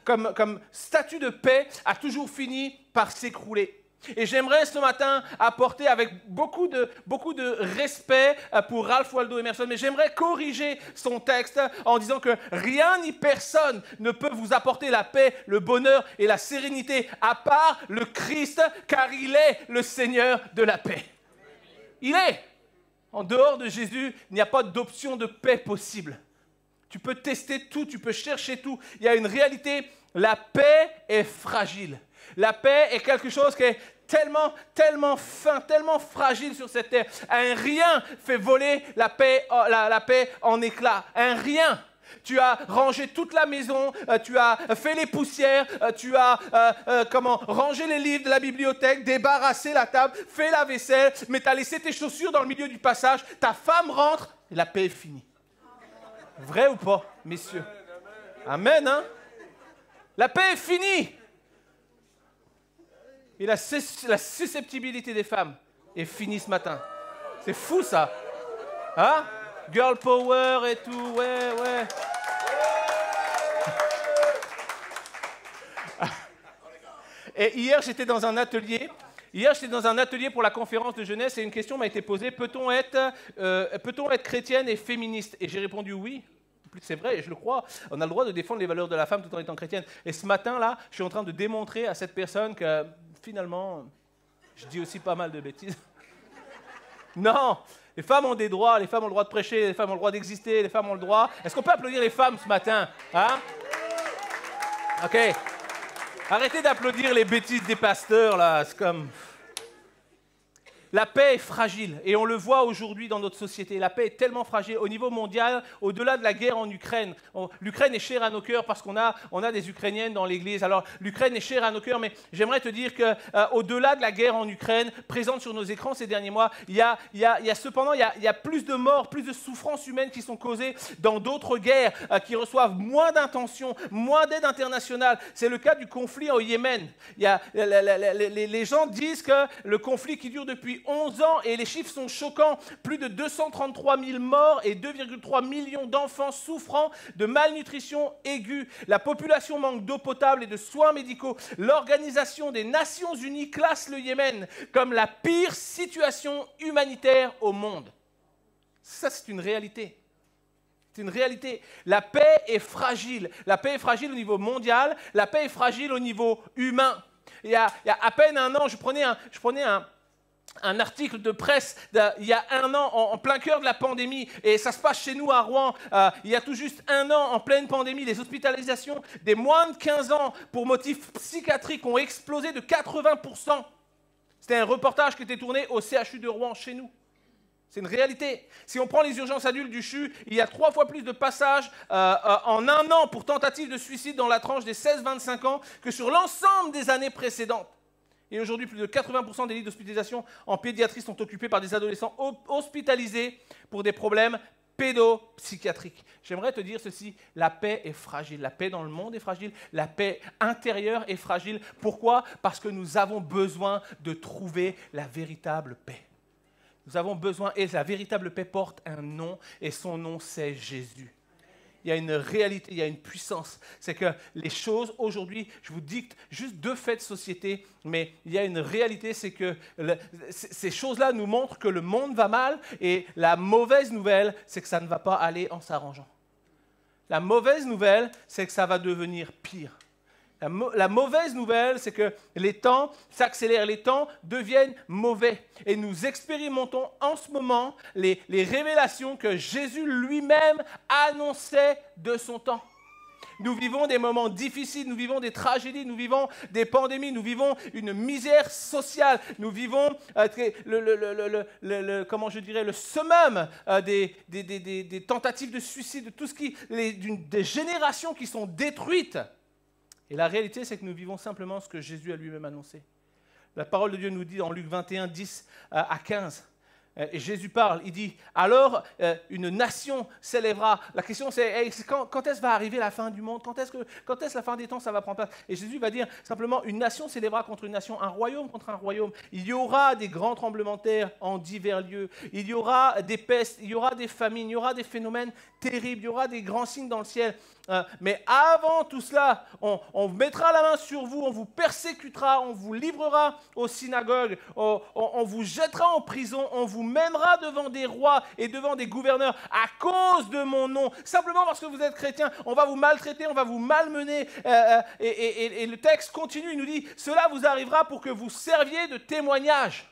comme statut de paix a toujours fini par s'écrouler. Et j'aimerais ce matin apporter avec beaucoup de respect pour Ralph Waldo Emerson, mais j'aimerais corriger son texte en disant que rien ni personne ne peut vous apporter la paix, le bonheur et la sérénité à part le Christ, car il est le Seigneur de la paix. Il est. En dehors de Jésus, il n'y a pas d'option de paix possible. Tu peux tester tout, tu peux chercher tout. Il y a une réalité, la paix est fragile. La paix est quelque chose qui est tellement fin, tellement fragile sur cette terre. Un rien fait voler la paix en éclats. Un rien. Tu as rangé toute la maison, tu as fait les poussières, tu as rangé les livres de la bibliothèque, débarrassé la table, fait la vaisselle, mais tu as laissé tes chaussures dans le milieu du passage, ta femme rentre et la paix est finie. Vrai ou pas, messieurs? Amen, hein? La paix est finie. Et la susceptibilité des femmes est finie ce matin. C'est fou, ça. Hein? Girl power et tout, ouais. Et hier, j'étais dans un atelier. Pour la conférence de jeunesse et une question m'a été posée. Peut-on être chrétienne et féministe? Et j'ai répondu oui. C'est vrai, et je le crois. On a le droit de défendre les valeurs de la femme tout en étant chrétienne. Et ce matin-là, je suis en train de démontrer à cette personne que finalement, je dis aussi pas mal de bêtises. Non, les femmes ont des droits, les femmes ont le droit de prêcher, les femmes ont le droit d'exister, les femmes ont le droit. Est-ce qu'on peut applaudir les femmes ce matin? Hein? OK. Arrêtez d'applaudir les bêtises des pasteurs, là. C'est comme... La paix est fragile et on le voit aujourd'hui dans notre société. La paix est tellement fragile au niveau mondial, au-delà de la guerre en Ukraine. L'Ukraine est chère à nos cœurs parce qu'on a des Ukrainiennes dans l'Église. Alors l'Ukraine est chère à nos cœurs, mais j'aimerais te dire qu'au-delà de la guerre en Ukraine, présente sur nos écrans ces derniers mois, il y a plus de morts, plus de souffrances humaines qui sont causées dans d'autres guerres qui reçoivent moins d'intentions, moins d'aide internationale. C'est le cas du conflit au Yémen. Les gens disent que le conflit qui dure depuis 11 ans, et les chiffres sont choquants, plus de 233 000 morts et 2,3 millions d'enfants souffrant de malnutrition aiguë. La population manque d'eau potable et de soins médicaux. L'Organisation des Nations Unies classe le Yémen comme la pire situation humanitaire au monde. Ça, c'est une réalité. C'est une réalité. La paix est fragile. La paix est fragile au niveau mondial. La paix est fragile au niveau humain. Il y a à peine un an, je prenais un article de presse il y a un an, en plein cœur de la pandémie, et ça se passe chez nous à Rouen, il y a tout juste un an, en pleine pandémie, les hospitalisations des moins de 15 ans pour motifs psychiatriques ont explosé de 80%. C'était un reportage qui était tourné au CHU de Rouen, chez nous. C'est une réalité. Si on prend les urgences adultes du CHU, il y a 3 fois plus de passages en un an pour tentative de suicide dans la tranche des 16-25 ans que sur l'ensemble des années précédentes. Et aujourd'hui, plus de 80% des lits d'hospitalisation en pédiatrie sont occupés par des adolescents hospitalisés pour des problèmes pédopsychiatriques. J'aimerais te dire ceci, la paix est fragile. La paix dans le monde est fragile. La paix intérieure est fragile. Pourquoi? Parce que nous avons besoin de trouver la véritable paix. Nous avons besoin, et la véritable paix porte un nom, et son nom c'est Jésus. Il y a une réalité, il y a une puissance. C'est que les choses, aujourd'hui, je vous dicte juste 2 faits de société, mais il y a une réalité, c'est que ces choses-là nous montrent que le monde va mal, et la mauvaise nouvelle, c'est que ça ne va pas aller en s'arrangeant. La mauvaise nouvelle, c'est que ça va devenir pire. La mauvaise nouvelle, c'est que les temps s'accélèrent, les temps deviennent mauvais. Et nous expérimentons en ce moment les révélations que Jésus lui-même annonçait de son temps. Nous vivons des moments difficiles, nous vivons des tragédies, nous vivons des pandémies, nous vivons une misère sociale, nous vivons le summum des tentatives de suicide, de tout ce des générations qui sont détruites. Et la réalité, c'est que nous vivons simplement ce que Jésus a lui-même annoncé. La parole de Dieu nous dit dans Luc 21, 10 à 15, et Jésus parle, il dit, alors une nation s'élèvera. La question c'est, quand est-ce va arriver la fin du monde? Quand est-ce la fin des temps ça va prendre place? Et Jésus va dire simplement, une nation s'élèvera contre une nation, un royaume contre un royaume. Il y aura des grands tremblements de terre en divers lieux. Il y aura des pestes, il y aura des famines, il y aura des phénomènes terribles, il y aura des grands signes dans le ciel. Mais avant tout cela, on mettra la main sur vous, on vous persécutera, on vous livrera aux synagogues, on vous jettera en prison, on vous mènera devant des rois et devant des gouverneurs à cause de mon nom. Simplement parce que vous êtes chrétien, on va vous maltraiter, on va vous malmener. Et le texte continue, il nous dit, cela vous arrivera pour que vous serviez de témoignage.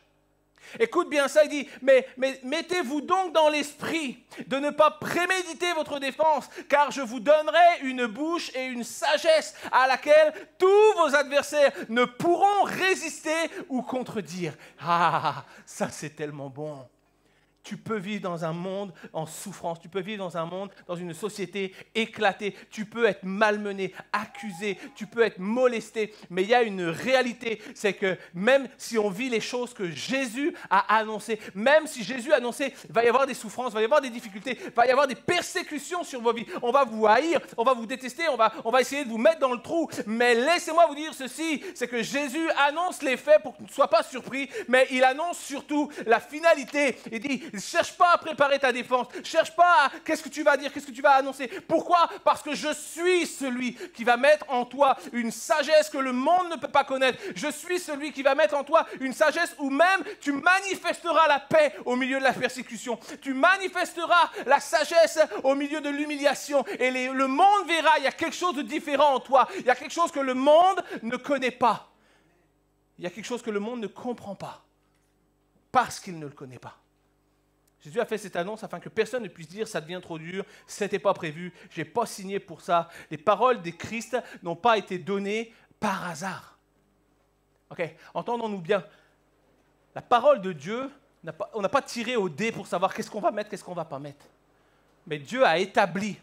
Écoute bien ça, il dit, mais mettez-vous donc dans l'esprit de ne pas préméditer votre défense, car je vous donnerai une bouche et une sagesse à laquelle tous vos adversaires ne pourront résister ou contredire. Ah, ça c'est tellement bon. Tu peux vivre dans un monde en souffrance, tu peux vivre dans un monde, dans une société éclatée, tu peux être malmené, accusé, tu peux être molesté, mais il y a une réalité, c'est que même si on vit les choses que Jésus a annoncées, même si Jésus a annoncé, il va y avoir des souffrances, il va y avoir des difficultés, il va y avoir des persécutions sur vos vies, on va vous haïr, on va vous détester, on va essayer de vous mettre dans le trou, mais laissez-moi vous dire ceci, c'est que Jésus annonce les faits pour que tu ne sois pas surpris, mais il annonce surtout la finalité. Il dit, cherche pas à préparer ta défense. Cherche pas à qu'est-ce que tu vas dire, qu'est-ce que tu vas annoncer. Pourquoi? Parce que je suis celui qui va mettre en toi une sagesse que le monde ne peut pas connaître. Je suis celui qui va mettre en toi une sagesse où même tu manifesteras la paix au milieu de la persécution. Tu manifesteras la sagesse au milieu de l'humiliation. Et le monde verra, il y a quelque chose de différent en toi. Il y a quelque chose que le monde ne connaît pas. Il y a quelque chose que le monde ne comprend pas. Parce qu'il ne le connaît pas. Jésus a fait cette annonce afin que personne ne puisse dire « ça devient trop dur, ce n'était pas prévu, je n'ai pas signé pour ça ». Les paroles des Christ n'ont pas été données par hasard. Ok, entendons-nous bien. La parole de Dieu, on n'a pas tiré au dé pour savoir qu'est-ce qu'on va mettre, qu'est-ce qu'on ne va pas mettre. Mais Dieu a établi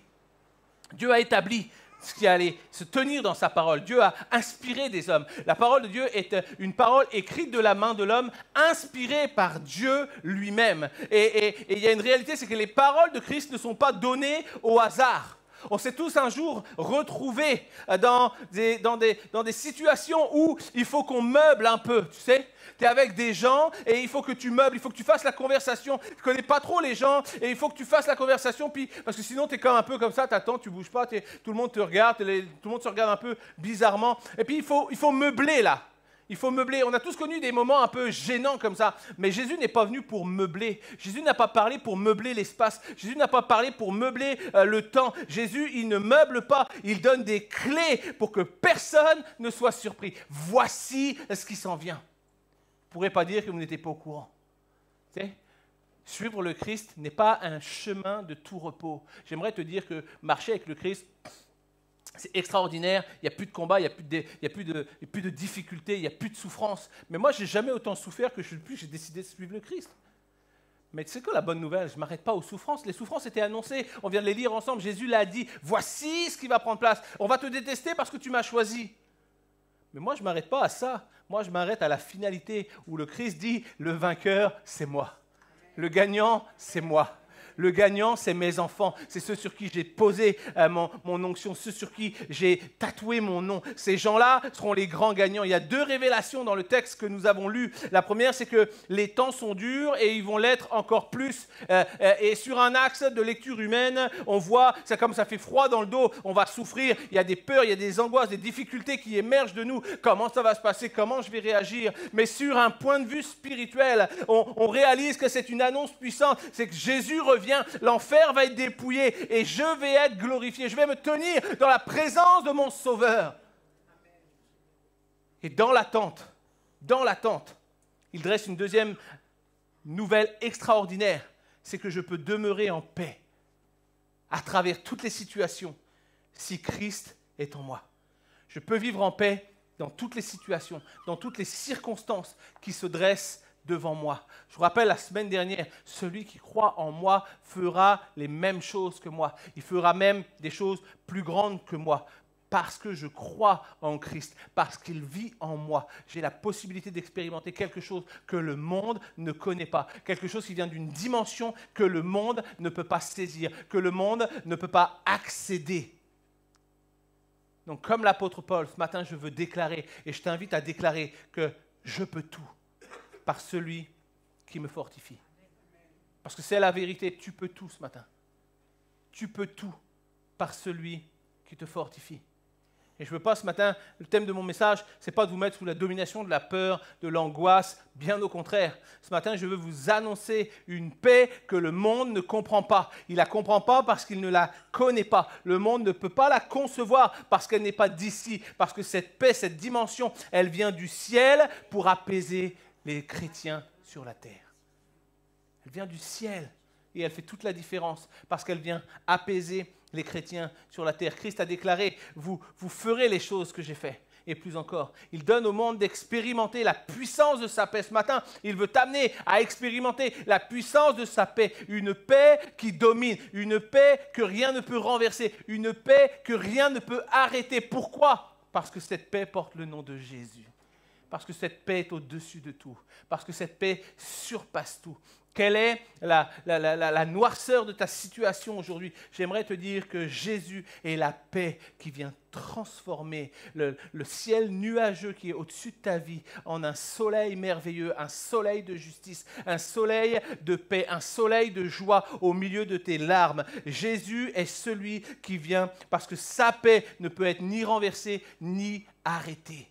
ce qui allait se tenir dans sa parole. Dieu a inspiré des hommes. La parole de Dieu est une parole écrite de la main de l'homme, inspirée par Dieu lui-même. Et il y a une réalité, c'est que les paroles de Christ ne sont pas données au hasard. On s'est tous un jour retrouvés dans des situations où il faut qu'on meuble un peu, tu sais. Tu es avec des gens et il faut que tu meubles, il faut que tu fasses la conversation. Tu ne connais pas trop les gens et il faut que tu fasses la conversation, parce que sinon tu es un peu comme ça, tu attends, tu ne bouges pas, tout le monde te regarde, tout le monde se regarde un peu bizarrement. Et puis il faut meubler là. Il faut meubler. On a tous connu des moments un peu gênants comme ça. Mais Jésus n'est pas venu pour meubler. Jésus n'a pas parlé pour meubler l'espace. Jésus n'a pas parlé pour meubler le temps. Jésus, il ne meuble pas. Il donne des clés pour que personne ne soit surpris. Voici ce qui s'en vient. Vous ne pourrez pas dire que vous n'étiez pas au courant. Tu sais, suivre le Christ n'est pas un chemin de tout repos. J'aimerais te dire que marcher avec le Christ, c'est extraordinaire, il n'y a plus de combat, il n'y a plus de difficultés, il n'y a plus de souffrance. Mais moi, je n'ai jamais autant souffert que depuis que j'ai décidé de suivre le Christ. Mais tu sais quoi la bonne nouvelle? Je ne m'arrête pas aux souffrances. Les souffrances étaient annoncées. On vient de les lire ensemble. Jésus l'a dit. Voici ce qui va prendre place. On va te détester parce que tu m'as choisi. Mais moi, je ne m'arrête pas à ça. Moi, je m'arrête à la finalité où le Christ dit, le vainqueur, c'est moi. Le gagnant, c'est moi. Le gagnant, c'est mes enfants. C'est ceux sur qui j'ai posé mon onction, ceux sur qui j'ai tatoué mon nom. Ces gens-là seront les grands gagnants. Il y a 2 révélations dans le texte que nous avons lu. La première, c'est que les temps sont durs et ils vont l'être encore plus. Et sur un axe de lecture humaine, on voit, c'est comme ça fait froid dans le dos, on va souffrir. Il y a des peurs, il y a des angoisses, des difficultés qui émergent de nous. Comment ça va se passer? Comment je vais réagir? Mais sur un point de vue spirituel, on réalise que c'est une annonce puissante. C'est que Jésus revient. L'enfer va être dépouillé et je vais être glorifié. Je vais me tenir dans la présence de mon Sauveur. Et dans l'attente, il dresse une deuxième nouvelle extraordinaire. C'est que je peux demeurer en paix à travers toutes les situations si Christ est en moi. Je peux vivre en paix dans toutes les situations, dans toutes les circonstances qui se dressent devant moi. Je vous rappelle la semaine dernière, celui qui croit en moi fera les mêmes choses que moi. Il fera même des choses plus grandes que moi. Parce que je crois en Christ, parce qu'il vit en moi, j'ai la possibilité d'expérimenter quelque chose que le monde ne connaît pas, quelque chose qui vient d'une dimension que le monde ne peut pas saisir, que le monde ne peut pas accéder. Donc comme l'apôtre Paul, ce matin, je veux déclarer, et je t'invite à déclarer que je peux tout par celui qui me fortifie. Parce que c'est la vérité, tu peux tout ce matin. Tu peux tout par celui qui te fortifie. Et je ne veux pas ce matin, le thème de mon message, ce n'est pas de vous mettre sous la domination de la peur, de l'angoisse, bien au contraire. Ce matin, je veux vous annoncer une paix que le monde ne comprend pas. Il ne la comprend pas parce qu'il ne la connaît pas. Le monde ne peut pas la concevoir parce qu'elle n'est pas d'ici. Parce que cette paix, cette dimension, elle vient du ciel pour apaiser les chrétiens sur la terre. Elle vient du ciel et elle fait toute la différence parce qu'elle vient apaiser les chrétiens sur la terre. Christ a déclaré, vous ferez les choses que j'ai faites. Et plus encore, il donne au monde d'expérimenter la puissance de sa paix. Ce matin, il veut t'amener à expérimenter la puissance de sa paix. Une paix qui domine, une paix que rien ne peut renverser, une paix que rien ne peut arrêter. Pourquoi? Parce que cette paix porte le nom de Jésus. Parce que cette paix est au-dessus de tout. Parce que cette paix surpasse tout. Quelle est la noirceur de ta situation aujourd'hui? J'aimerais te dire que Jésus est la paix qui vient transformer le ciel nuageux qui est au-dessus de ta vie en un soleil merveilleux, un soleil de justice, un soleil de paix, un soleil de joie au milieu de tes larmes. Jésus est celui qui vient parce que sa paix ne peut être ni renversée ni arrêtée.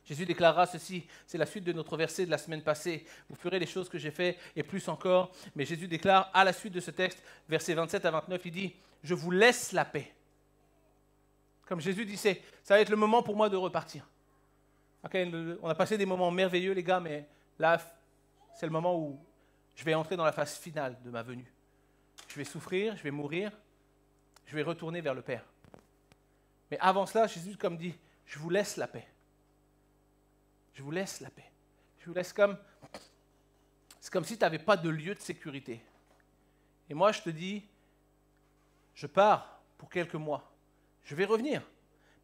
Jésus déclarera ceci, c'est la suite de notre verset de la semaine passée. Vous ferez les choses que j'ai faites et plus encore. Mais Jésus déclare à la suite de ce texte, versets 27 à 29, il dit « Je vous laisse la paix ». Comme Jésus dit, ça va être le moment pour moi de repartir. Okay, on a passé des moments merveilleux les gars, mais là, c'est le moment où je vais entrer dans la phase finale de ma venue. Je vais souffrir, je vais mourir, je vais retourner vers le Père. Mais avant cela, Jésus comme dit « Je vous laisse la paix ». Je vous laisse la paix. Je vous laisse comme... C'est comme si tu n'avais pas de lieu de sécurité. Et moi, je te dis, je pars pour quelques mois. Je vais revenir,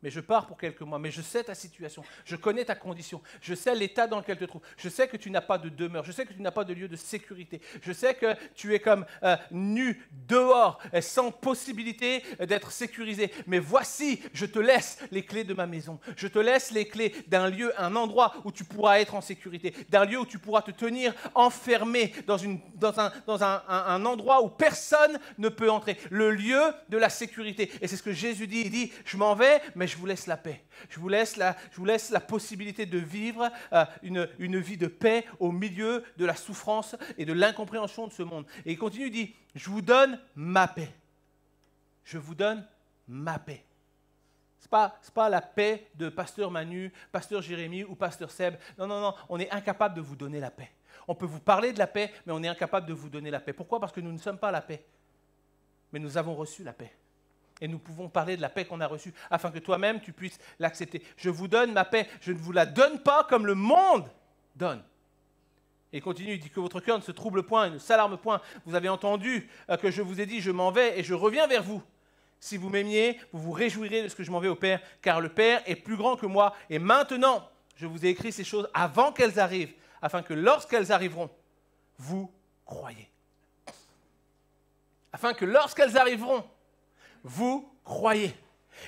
mais je pars pour quelques mois. Mais je sais ta situation, je connais ta condition, je sais l'état dans lequel tu te trouves. Je sais que tu n'as pas de demeure, je sais que tu n'as pas de lieu de sécurité. Je sais que tu es comme nu, dehors, sans possibilité d'être sécurisé. Mais voici, je te laisse les clés de ma maison. Je te laisse les clés d'un lieu, un endroit où tu pourras être en sécurité. D'un lieu où tu pourras te tenir enfermé dans un endroit où personne ne peut entrer. Le lieu de la sécurité. Et c'est ce que Jésus dit. Il dit, je m'en vais, mais je vous laisse la paix. Je vous laisse la possibilité de vivre une vie de paix au milieu de la souffrance et de l'incompréhension de ce monde. Et il continue, il dit, je vous donne ma paix. Je vous donne ma paix. Ce n'est pas la paix de pasteur Manu, pasteur Jérémie ou pasteur Seb. Non, on est incapable de vous donner la paix. On peut vous parler de la paix, mais on est incapable de vous donner la paix. Pourquoi? Parce que nous ne sommes pas la paix. Mais nous avons reçu la paix. Et nous pouvons parler de la paix qu'on a reçue, afin que toi-même, tu puisses l'accepter. Je vous donne ma paix, je ne vous la donne pas comme le monde donne. Et il continue, il dit que votre cœur ne se trouble point et ne s'alarme point. Vous avez entendu que je vous ai dit, je m'en vais et je reviens vers vous. Si vous m'aimiez, vous vous réjouirez de ce que je m'en vais au Père, car le Père est plus grand que moi. Et maintenant, je vous ai écrit ces choses avant qu'elles arrivent, afin que lorsqu'elles arriveront, vous croyez. Afin que lorsqu'elles arriveront, vous croyez.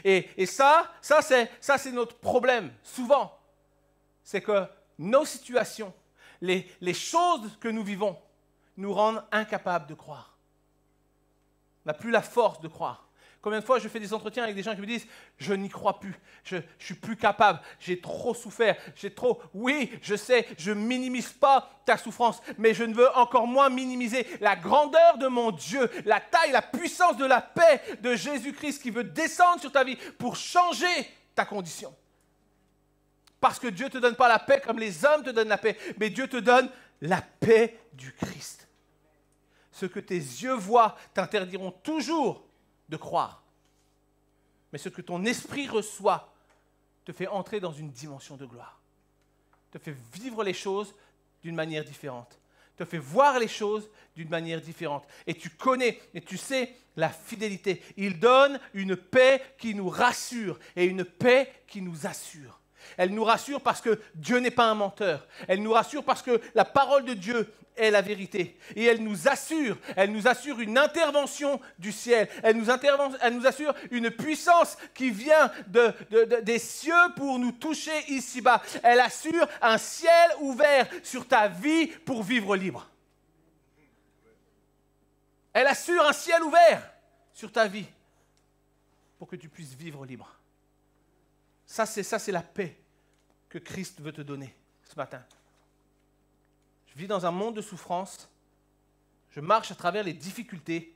Et ça c'est notre problème, souvent. C'est que nos situations, les choses que nous vivons, nous rendent incapables de croire. On n'a plus la force de croire. Combien de fois je fais des entretiens avec des gens qui me disent « Je n'y crois plus, je ne suis plus capable, j'ai trop souffert, Oui, je sais, je ne minimise pas ta souffrance, mais je ne veux encore moins minimiser la grandeur de mon Dieu, la taille, la puissance de la paix de Jésus-Christ qui veut descendre sur ta vie pour changer ta condition. » Parce que Dieu ne te donne pas la paix comme les hommes te donnent la paix, mais Dieu te donne la paix du Christ. Ce que tes yeux voient t'interdiront toujours de croire. Mais ce que ton esprit reçoit te fait entrer dans une dimension de gloire. Te fait vivre les choses d'une manière différente. Te fait voir les choses d'une manière différente. Et tu connais et tu sais la fidélité. Il donne une paix qui nous rassure et une paix qui nous assure. Elle nous rassure parce que Dieu n'est pas un menteur. Elle nous rassure parce que la parole de Dieu est la vérité. Et elle nous assure une intervention du ciel. Elle nous assure une puissance qui vient des cieux pour nous toucher ici-bas. Elle assure un ciel ouvert sur ta vie pour vivre libre. Elle assure un ciel ouvert sur ta vie pour que tu puisses vivre libre. Ça, c'est la paix que Christ veut te donner ce matin. Je vis dans un monde de souffrance. Je marche à travers les difficultés.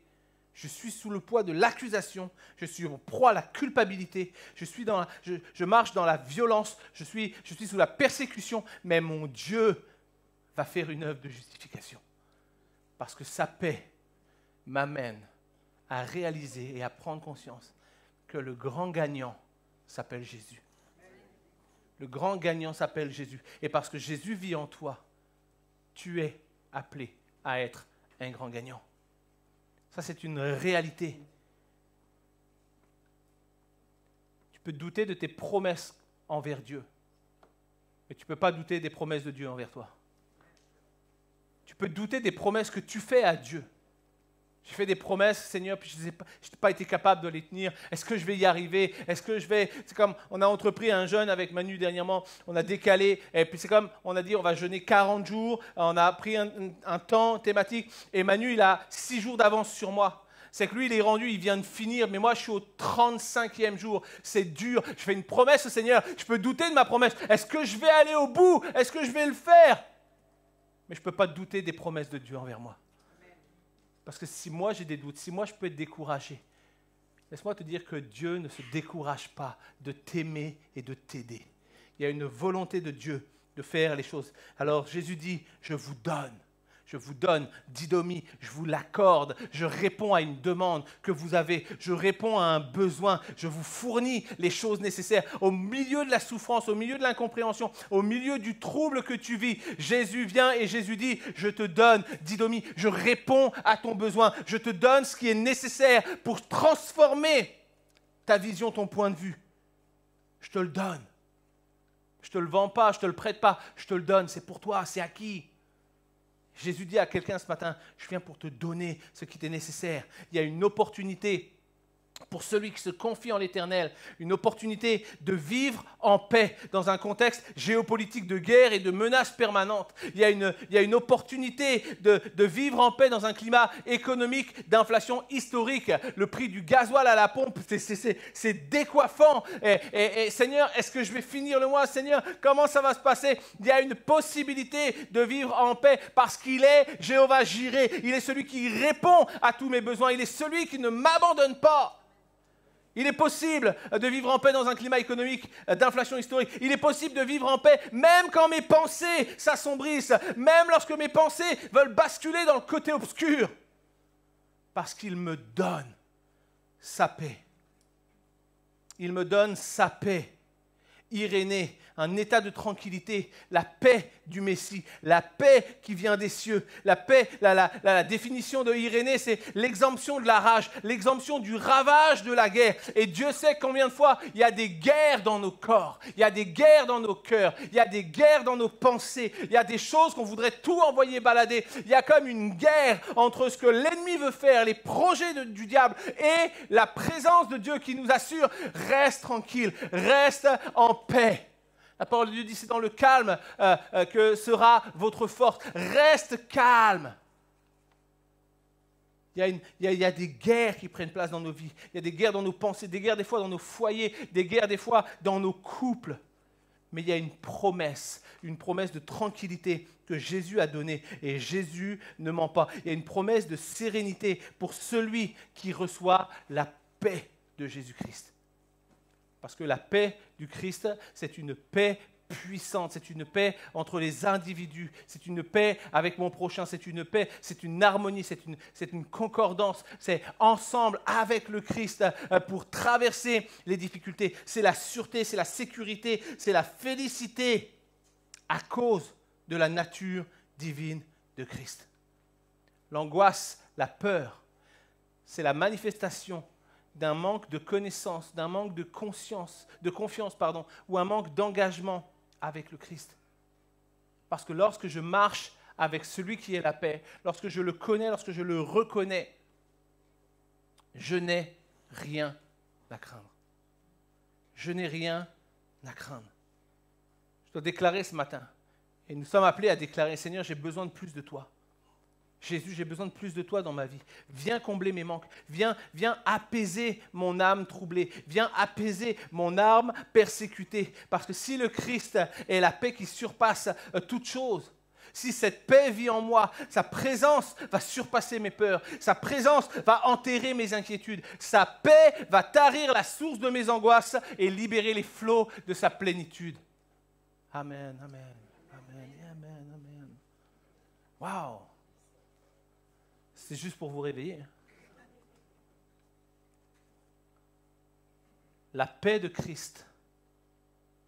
Je suis sous le poids de l'accusation. Je suis en proie à la culpabilité. Je marche dans la violence. Je suis sous la persécution. Mais mon Dieu va faire une œuvre de justification. Parce que sa paix m'amène à réaliser et à prendre conscience que le grand gagnant s'appelle Jésus. Le grand gagnant s'appelle Jésus. Et parce que Jésus vit en toi, tu es appelé à être un grand gagnant. Ça, c'est une réalité. Tu peux douter de tes promesses envers Dieu, mais tu ne peux pas douter des promesses de Dieu envers toi. Tu peux douter des promesses que tu fais à Dieu. J'ai fait des promesses, Seigneur, puis je n'ai pas été capable de les tenir. Est-ce que je vais y arriver? Est-ce que je vais... C'est comme, on a entrepris un jeûne avec Manu dernièrement, on a décalé, et puis c'est comme, on a dit, on va jeûner 40 jours, on a pris un temps thématique, et Manu, il a 6 jours d'avance sur moi. C'est que lui, il est rendu, il vient de finir, mais moi, je suis au 35e jour. C'est dur. Je fais une promesse au Seigneur, je peux douter de ma promesse. Est-ce que je vais aller au bout? Est-ce que je vais le faire? Mais je ne peux pas douter des promesses de Dieu envers moi. Parce que si moi j'ai des doutes, si moi je peux être découragé, laisse-moi te dire que Dieu ne se décourage pas de t'aimer et de t'aider. Il y a une volonté de Dieu de faire les choses. Alors Jésus dit, je vous donne didomie, je vous l'accorde, je réponds à une demande que vous avez, je réponds à un besoin, je vous fournis les choses nécessaires. Au milieu de la souffrance, au milieu de l'incompréhension, au milieu du trouble que tu vis, Jésus vient et Jésus dit, je te donne didomie, je réponds à ton besoin, je te donne ce qui est nécessaire pour transformer ta vision, ton point de vue. Je te le donne. Je ne te le vends pas, je ne te le prête pas, je te le donne, c'est pour toi, c'est acquis. Jésus dit à quelqu'un ce matin, je viens pour te donner ce qui t'est nécessaire. Il y a une opportunité pour celui qui se confie en l'Éternel, une opportunité de vivre en paix dans un contexte géopolitique de guerre et de menaces permanentes. Il y a une opportunité de vivre en paix dans un climat économique d'inflation historique. Le prix du gasoil à la pompe, c'est décoiffant. Et Seigneur, est-ce que je vais finir le mois? Seigneur, comment ça va se passer? Il y a une possibilité de vivre en paix parce qu'il est Jéhovah Jireh. Il est celui qui répond à tous mes besoins. Il est celui qui ne m'abandonne pas. Il est possible de vivre en paix dans un climat économique d'inflation historique. Il est possible de vivre en paix même quand mes pensées s'assombrissent, même lorsque mes pensées veulent basculer dans le côté obscur. Parce qu'il me donne sa paix. Il me donne sa paix. Irénée, un état de tranquillité, la paix du Messie, la paix qui vient des cieux. La paix, la définition de Irénée, c'est l'exemption de la rage, l'exemption du ravage de la guerre. Et Dieu sait combien de fois il y a des guerres dans nos corps, il y a des guerres dans nos cœurs, il y a des guerres dans nos pensées, il y a des choses qu'on voudrait tout envoyer balader. Il y a comme une guerre entre ce que l'ennemi veut faire, les projets du diable et la présence de Dieu qui nous assure, reste tranquille, reste en paix. La parole de Dieu dit, c'est dans le calme que sera votre force. Reste calme. Il y a des guerres qui prennent place dans nos vies. Il y a des guerres dans nos pensées, des guerres des fois dans nos foyers, des guerres des fois dans nos couples. Mais il y a une promesse de tranquillité que Jésus a donnée. Et Jésus ne ment pas. Il y a une promesse de sérénité pour celui qui reçoit la paix de Jésus-Christ. Parce que la paix du Christ, c'est une paix puissante, c'est une paix entre les individus, c'est une paix avec mon prochain, c'est une paix, c'est une harmonie, c'est une concordance, c'est ensemble avec le Christ pour traverser les difficultés. C'est la sûreté, c'est la sécurité, c'est la félicité à cause de la nature divine de Christ. L'angoisse, la peur, c'est la manifestation d'un manque de connaissance, d'un manque de confiance, ou un manque d'engagement avec le Christ. Parce que lorsque je marche avec celui qui est la paix, lorsque je le connais, lorsque je le reconnais, je n'ai rien à craindre. Je n'ai rien à craindre. Je dois déclarer ce matin, et nous sommes appelés à déclarer, Seigneur, j'ai besoin de plus de toi. Jésus, j'ai besoin de plus de toi dans ma vie. Viens combler mes manques. Viens apaiser mon âme troublée. Viens apaiser mon âme persécutée. Parce que si le Christ est la paix qui surpasse toute chose, si cette paix vit en moi, sa présence va surpasser mes peurs. Sa présence va enterrer mes inquiétudes. Sa paix va tarir la source de mes angoisses et libérer les flots de sa plénitude. Amen, amen, amen, amen, amen. Wow! C'est juste pour vous réveiller. La paix de Christ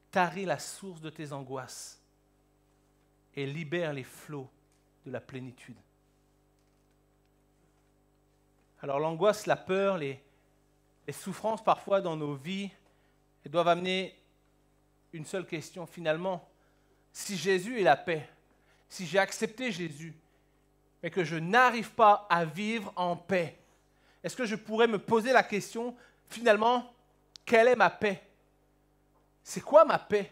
tarit la source de tes angoisses et libère les flots de la plénitude. Alors l'angoisse, la peur, les souffrances parfois dans nos vies, elles doivent amener une seule question finalement. Si Jésus est la paix, si j'ai accepté Jésus, mais que je n'arrive pas à vivre en paix, est-ce que je pourrais me poser la question, finalement, quelle est ma paix? C'est quoi ma paix?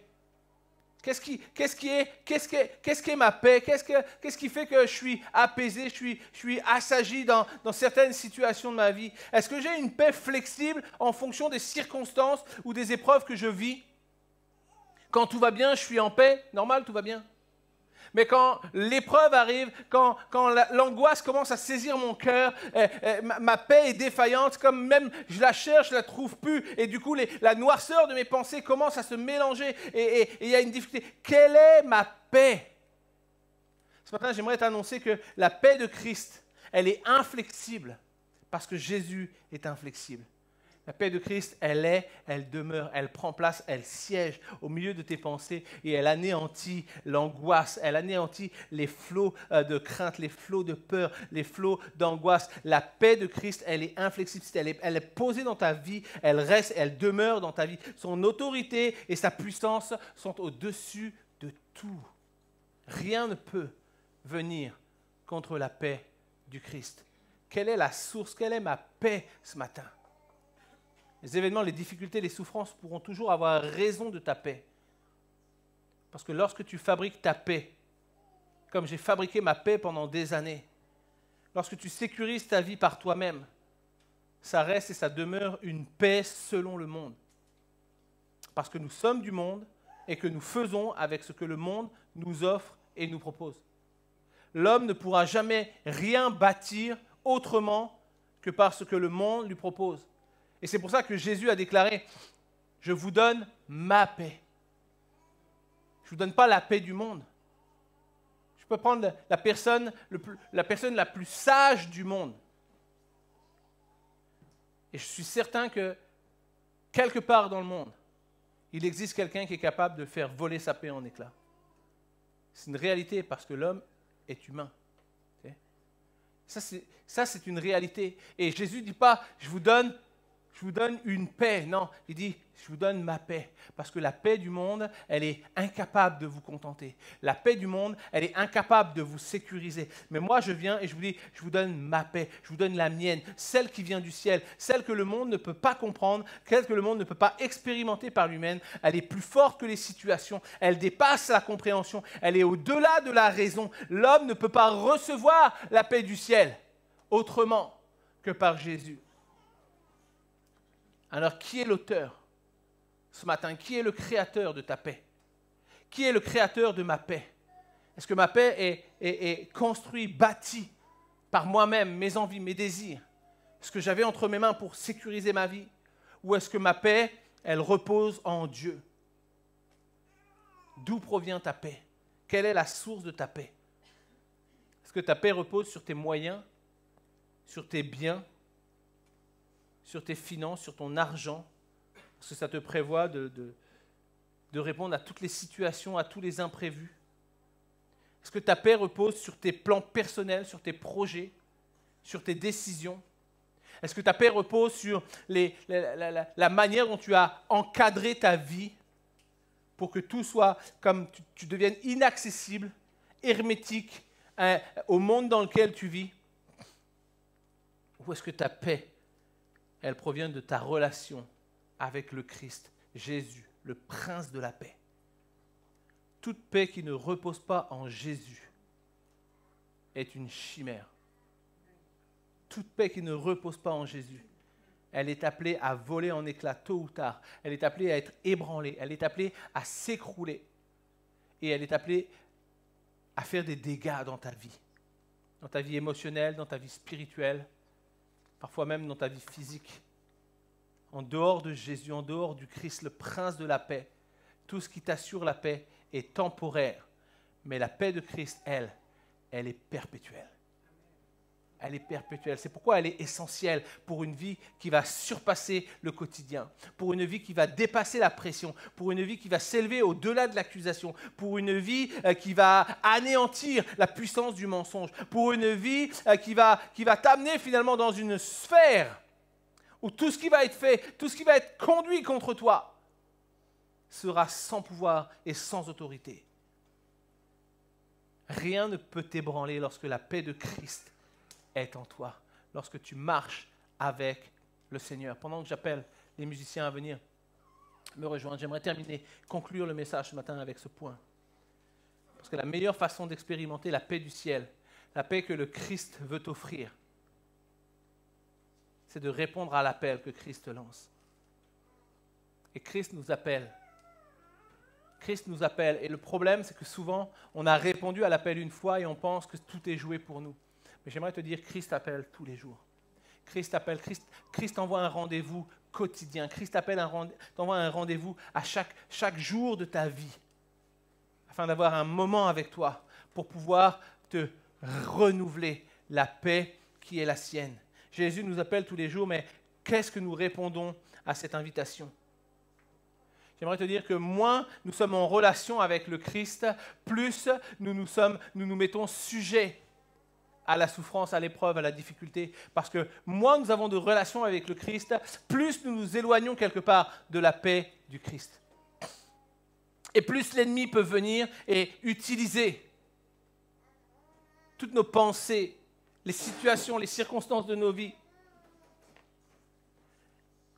Qu'est-ce qui est ma paix? Qu'est-ce qui fait que je suis apaisé, je suis assagi dans certaines situations de ma vie? Est-ce que j'ai une paix flexible en fonction des circonstances ou des épreuves que je vis? Quand tout va bien, je suis en paix, normal, tout va bien. Mais quand l'épreuve arrive, quand l'angoisse commence à saisir mon cœur, ma paix est défaillante, comme même je la cherche, je ne la trouve plus, et du coup la noirceur de mes pensées commence à se mélanger, et il y a une difficulté. Quelle est ma paix? Ce matin, j'aimerais t'annoncer que la paix de Christ, elle est inflexible, parce que Jésus est inflexible. La paix de Christ, elle demeure, elle prend place, elle siège au milieu de tes pensées et elle anéantit l'angoisse, elle anéantit les flots de crainte, les flots de peur, les flots d'angoisse. La paix de Christ, elle est inflexible, elle est posée dans ta vie, elle reste, elle demeure dans ta vie. Son autorité et sa puissance sont au-dessus de tout. Rien ne peut venir contre la paix du Christ. Quelle est la source, quelle est ma paix ce matin? Les événements, les difficultés, les souffrances pourront toujours avoir raison de ta paix. Parce que lorsque tu fabriques ta paix, comme j'ai fabriqué ma paix pendant des années, lorsque tu sécurises ta vie par toi-même, ça reste et ça demeure une paix selon le monde. Parce que nous sommes du monde et que nous faisons avec ce que le monde nous offre et nous propose. L'homme ne pourra jamais rien bâtir autrement que par ce que le monde lui propose. Et c'est pour ça que Jésus a déclaré, « Je vous donne ma paix. » Je ne vous donne pas la paix du monde. Je peux prendre la personne la plus sage du monde. Et je suis certain que quelque part dans le monde, il existe quelqu'un qui est capable de faire voler sa paix en éclats. C'est une réalité parce que l'homme est humain. Ça, c'est une réalité. Et Jésus ne dit pas, je vous donne une paix. Non, il dit, je vous donne ma paix. Parce que la paix du monde, elle est incapable de vous contenter. La paix du monde, elle est incapable de vous sécuriser. Mais moi, je viens et je vous dis, je vous donne ma paix. Je vous donne la mienne, celle qui vient du ciel, celle que le monde ne peut pas comprendre, celle que le monde ne peut pas expérimenter par lui-même. Elle est plus forte que les situations. Elle dépasse la compréhension. Elle est au-delà de la raison. L'homme ne peut pas recevoir la paix du ciel autrement que par Jésus. Alors, qui est l'auteur ce matin? Qui est le créateur de ta paix? Qui est le créateur de ma paix? Est-ce que ma paix est construite, bâtie par moi-même, mes envies, mes désirs? Ce que j'avais entre mes mains pour sécuriser ma vie? Ou est-ce que ma paix, elle repose en Dieu? D'où provient ta paix? Quelle est la source de ta paix? Est-ce que ta paix repose sur tes moyens, sur tes biens, sur tes finances, sur ton argent, parce que ça te prévoit de répondre à toutes les situations, à tous les imprévus? Est-ce que ta paix repose sur tes plans personnels, sur tes projets, sur tes décisions? Est-ce que ta paix repose sur la manière dont tu as encadré ta vie pour que tout soit comme tu deviennes inaccessible, hermétique au monde dans lequel tu vis? Ou est-ce que ta paix, elle provient de ta relation avec le Christ, Jésus, le prince de la paix? Toute paix qui ne repose pas en Jésus est une chimère. Toute paix qui ne repose pas en Jésus, elle est appelée à voler en éclats tôt ou tard. Elle est appelée à être ébranlée. Elle est appelée à s'écrouler. Et elle est appelée à faire des dégâts dans ta vie émotionnelle, dans ta vie spirituelle, parfois même dans ta vie physique. En dehors de Jésus, en dehors du Christ, le prince de la paix, tout ce qui t'assure la paix est temporaire. Mais la paix de Christ, elle est perpétuelle. Elle est perpétuelle. C'est pourquoi elle est essentielle pour une vie qui va surpasser le quotidien, pour une vie qui va dépasser la pression, pour une vie qui va s'élever au-delà de l'accusation, pour une vie qui va anéantir la puissance du mensonge, pour une vie qui va t'amener finalement dans une sphère où tout ce qui va être fait, tout ce qui va être conduit contre toi sera sans pouvoir et sans autorité. Rien ne peut t'ébranler lorsque la paix de Christ est en toi, lorsque tu marches avec le Seigneur. Pendant que j'appelle les musiciens à venir me rejoindre, j'aimerais conclure le message ce matin avec ce point. Parce que la meilleure façon d'expérimenter la paix du ciel, la paix que le Christ veut t'offrir, c'est de répondre à l'appel que Christ lance. Et Christ nous appelle. Christ nous appelle. Et le problème, c'est que souvent, on a répondu à l'appel une fois et on pense que tout est joué pour nous. Mais j'aimerais te dire, Christ appelle tous les jours. Christ appelle, Christ envoie un rendez-vous quotidien. Christ t'envoie un rendez-vous à chaque jour de ta vie, afin d'avoir un moment avec toi pour pouvoir te renouveler la paix qui est la sienne. Jésus nous appelle tous les jours, mais qu'est-ce que nous répondons à cette invitation? J'aimerais te dire que moins nous sommes en relation avec le Christ, plus nous nous mettons sujets à la souffrance, à l'épreuve, à la difficulté. Parce que moins nous avons de relations avec le Christ, plus nous nous éloignons quelque part de la paix du Christ. Et plus l'ennemi peut venir et utiliser toutes nos pensées, les situations, les circonstances de nos vies.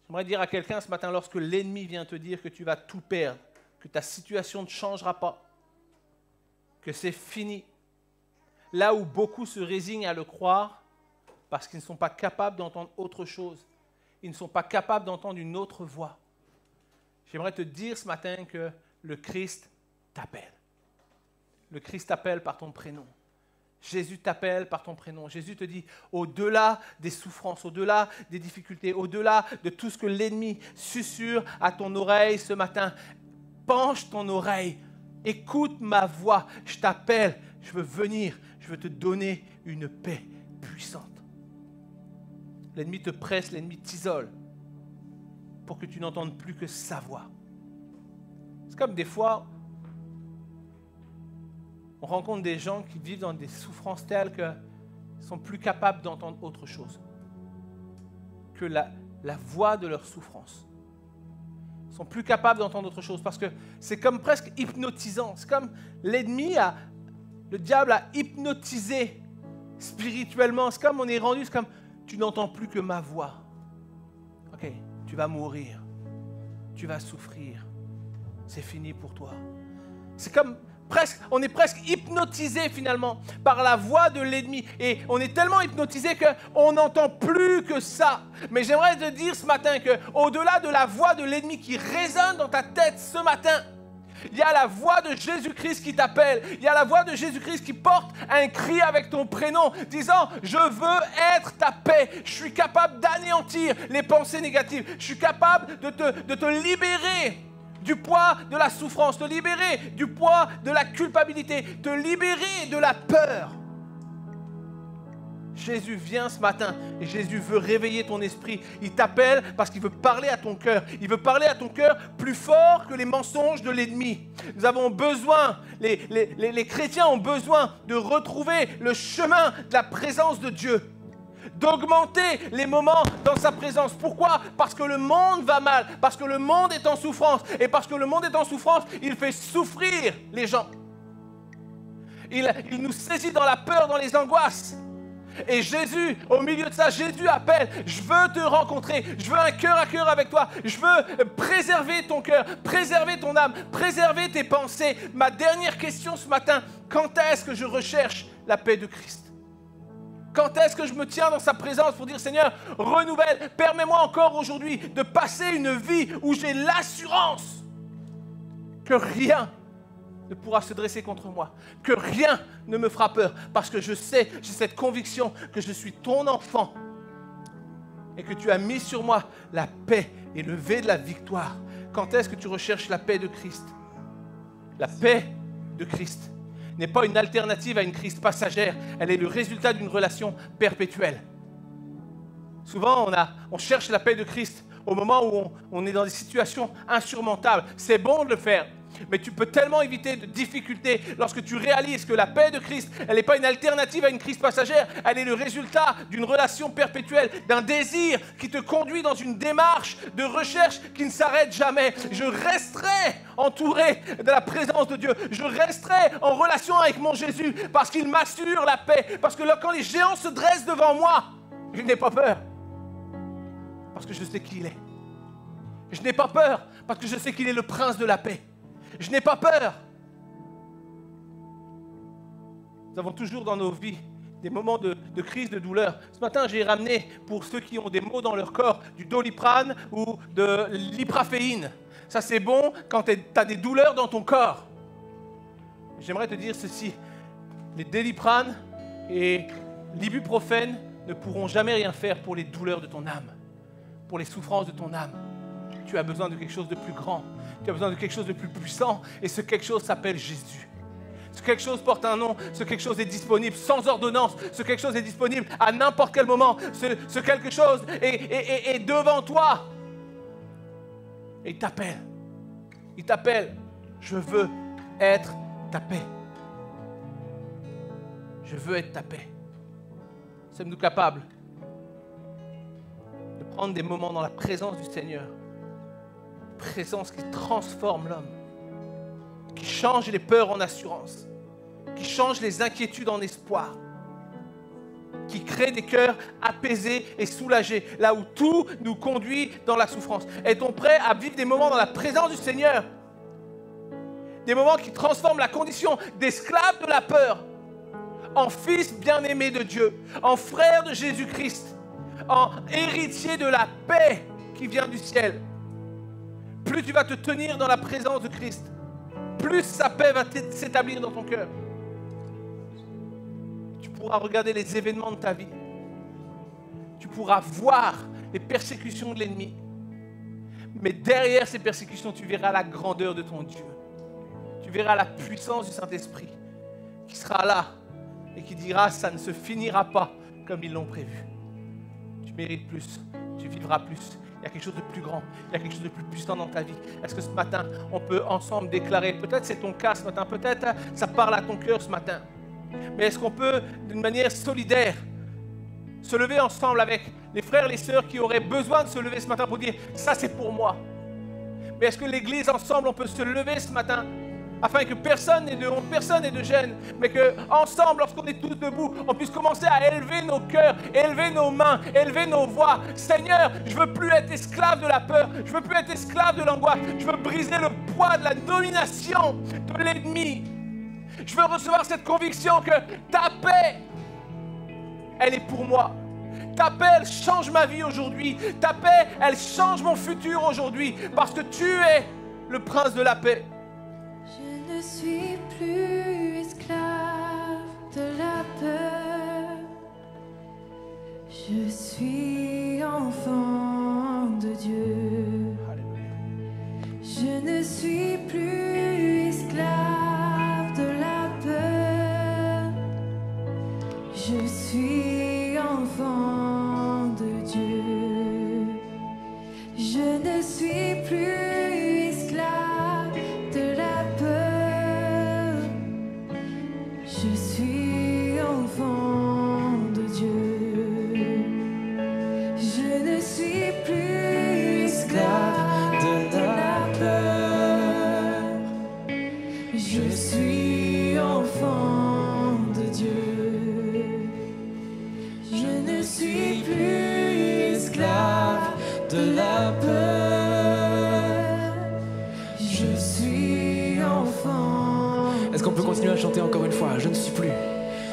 J'aimerais dire à quelqu'un ce matin, lorsque l'ennemi vient te dire que tu vas tout perdre, que ta situation ne changera pas, que c'est fini, là où beaucoup se résignent à le croire parce qu'ils ne sont pas capables d'entendre autre chose, ils ne sont pas capables d'entendre une autre voix. J'aimerais te dire ce matin que le Christ t'appelle. Le Christ t'appelle par ton prénom. Jésus t'appelle par ton prénom. Jésus te dit, au-delà des souffrances, au-delà des difficultés, au-delà de tout ce que l'ennemi susurre à ton oreille ce matin, penche ton oreille, écoute ma voix, je t'appelle, je veux venir, je veux te donner une paix puissante. L'ennemi te presse, l'ennemi t'isole pour que tu n'entendes plus que sa voix. C'est comme des fois, on rencontre des gens qui vivent dans des souffrances telles qu'ils ne sont plus capables d'entendre autre chose que la voix de leur souffrance. Ils ne sont plus capables d'entendre autre chose parce que c'est comme presque hypnotisant. C'est comme le diable a hypnotisé spirituellement. C'est comme on est rendu, c'est comme tu n'entends plus que ma voix. Ok, tu vas mourir, tu vas souffrir, c'est fini pour toi. C'est comme on est presque hypnotisé finalement par la voix de l'ennemi. Et on est tellement hypnotisé qu'on n'entend plus que ça. Mais j'aimerais te dire ce matin qu'au-delà de la voix de l'ennemi qui résonne dans ta tête ce matin, il y a la voix de Jésus-Christ qui t'appelle. Il y a la voix de Jésus-Christ qui porte un cri avec ton prénom, disant « Je veux être ta paix. Je suis capable d'anéantir les pensées négatives. Je suis capable de te libérer du poids de la souffrance, te libérer du poids de la culpabilité, te libérer de la peur. » Jésus vient ce matin et Jésus veut réveiller ton esprit. Il t'appelle parce qu'il veut parler à ton cœur. Il veut parler à ton cœur plus fort que les mensonges de l'ennemi. Nous avons besoin, les chrétiens ont besoin de retrouver le chemin de la présence de Dieu, d'augmenter les moments dans sa présence. Pourquoi? Parce que le monde va mal, parce que le monde est en souffrance. Et parce que le monde est en souffrance, il fait souffrir les gens. Il nous saisit dans la peur, dans les angoisses. Et Jésus, au milieu de ça, Jésus appelle, je veux te rencontrer, je veux un cœur à cœur avec toi, je veux préserver ton cœur, préserver ton âme, préserver tes pensées. Ma dernière question ce matin, quand est-ce que je recherche la paix de Christ? Quand est-ce que je me tiens dans sa présence pour dire Seigneur, renouvelle, permets-moi encore aujourd'hui de passer une vie où j'ai l'assurance que rien ne pourra se dresser contre moi, que rien ne me fera peur, parce que je sais, j'ai cette conviction que je suis ton enfant et que tu as mis sur moi la paix et le V de la victoire. Quand est-ce que tu recherches la paix de Christ? La paix de Christ n'est pas une alternative à une crise passagère, elle est le résultat d'une relation perpétuelle. Souvent, on cherche la paix de Christ au moment où on est dans des situations insurmontables. C'est bon de le faire. Mais tu peux tellement éviter de difficultés lorsque tu réalises que la paix de Christ, elle n'est pas une alternative à une crise passagère, elle est le résultat d'une relation perpétuelle, d'un désir qui te conduit dans une démarche de recherche qui ne s'arrête jamais. Je resterai entouré de la présence de Dieu, je resterai en relation avec mon Jésus parce qu'il m'assure la paix, parce que quand les géants se dressent devant moi, je n'ai pas peur parce que je sais qui il est. Je n'ai pas peur parce que je sais qu'il est le prince de la paix. Je n'ai pas peur. Nous avons toujours dans nos vies des moments de crise, de douleur. Ce matin, j'ai ramené, pour ceux qui ont des maux dans leur corps, du Doliprane ou de l'ipraféine. Ça, c'est bon quand tu as des douleurs dans ton corps. J'aimerais te dire ceci. Les Doliprane et l'ibuprofène ne pourront jamais rien faire pour les douleurs de ton âme, pour les souffrances de ton âme. Tu as besoin de quelque chose de plus grand. Tu as besoin de quelque chose de plus puissant. Et ce quelque chose s'appelle Jésus. Ce quelque chose porte un nom. Ce quelque chose est disponible sans ordonnance. Ce quelque chose est disponible à n'importe quel moment. Ce quelque chose est devant toi. Et il t'appelle. Il t'appelle. Je veux être ta paix. Je veux être ta paix. Sommes-nous capables de prendre des moments dans la présence du Seigneur? Présence qui transforme l'homme, qui change les peurs en assurance, qui change les inquiétudes en espoir, qui crée des cœurs apaisés et soulagés, là où tout nous conduit dans la souffrance. Est-on prêt à vivre des moments dans la présence du Seigneur? Des moments qui transforment la condition d'esclave de la peur en fils bien-aimé de Dieu, en frère de Jésus-Christ, en héritier de la paix qui vient du ciel. Plus tu vas te tenir dans la présence de Christ, plus sa paix va s'établir dans ton cœur. Tu pourras regarder les événements de ta vie. Tu pourras voir les persécutions de l'ennemi. Mais derrière ces persécutions, tu verras la grandeur de ton Dieu. Tu verras la puissance du Saint-Esprit qui sera là et qui dira « ça ne se finira pas comme ils l'ont prévu ». Tu mérites plus, tu vivras plus. Il y a quelque chose de plus grand, il y a quelque chose de plus puissant dans ta vie. Est-ce que ce matin, on peut ensemble déclarer, peut-être c'est ton cas ce matin, peut-être ça parle à ton cœur ce matin, mais est-ce qu'on peut, d'une manière solidaire, se lever ensemble avec les frères et les sœurs qui auraient besoin de se lever ce matin pour dire, ça c'est pour moi. Mais est-ce que l'Église ensemble, on peut se lever ce matin afin que personne n'ait de honte, personne n'ait de gêne, mais qu'ensemble, lorsqu'on est tous debout, on puisse commencer à élever nos cœurs, élever nos mains, élever nos voix. Seigneur, je ne veux plus être esclave de la peur, je ne veux plus être esclave de l'angoisse, je veux briser le poids de la domination de l'ennemi. Je veux recevoir cette conviction que ta paix, elle est pour moi. Ta paix, elle change ma vie aujourd'hui. Ta paix, elle change mon futur aujourd'hui, parce que tu es le prince de la paix. Je ne suis plus esclave de la peur. Je suis enfant de Dieu. Je ne suis plus esclave de la peur. Je suis enfant de Dieu. Je ne suis plus esclave de la peur. Je suis enfant de Dieu. Je ne suis plus esclave de la peur. Je suis enfant de Dieu. Je ne suis plus esclave de la peur. Je suis enfant. Est-ce qu'on peut continuer à chanter encore une fois? Je ne suis plus.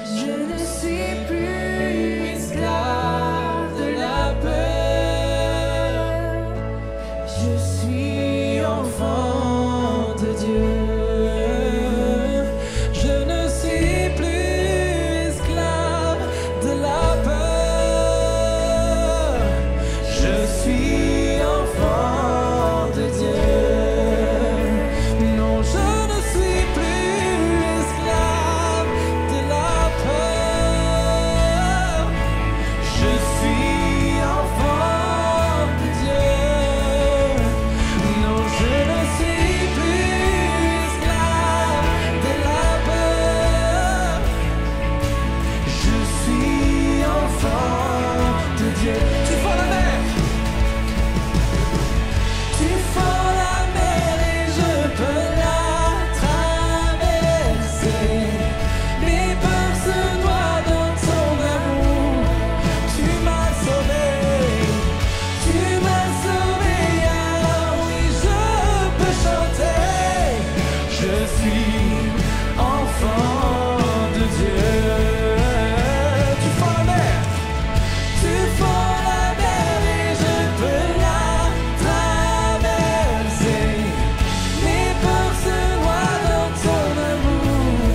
Je ne suis plus esclave de la peur. Je suis enfant de Dieu. Je ne suis plus esclave de la peur. Je suis enfant de Dieu. Non, je ne suis plus esclave de la peur. Je suis enfant de Dieu. Non, je ne suis plus esclave de la peur. Je suis enfant de Dieu. Tu fends la mer. Tu fends la mer et je peux la traverser. Mes peurs se noient dans ton amour. Tu m'as sauvé. Tu m'as sauvé. Alors oui, je peux chanter. Je suis enfant de Dieu. Tu fends la mer. Tu fends la mer et je peux la traverser. Mes peurs se noient dans ton amour.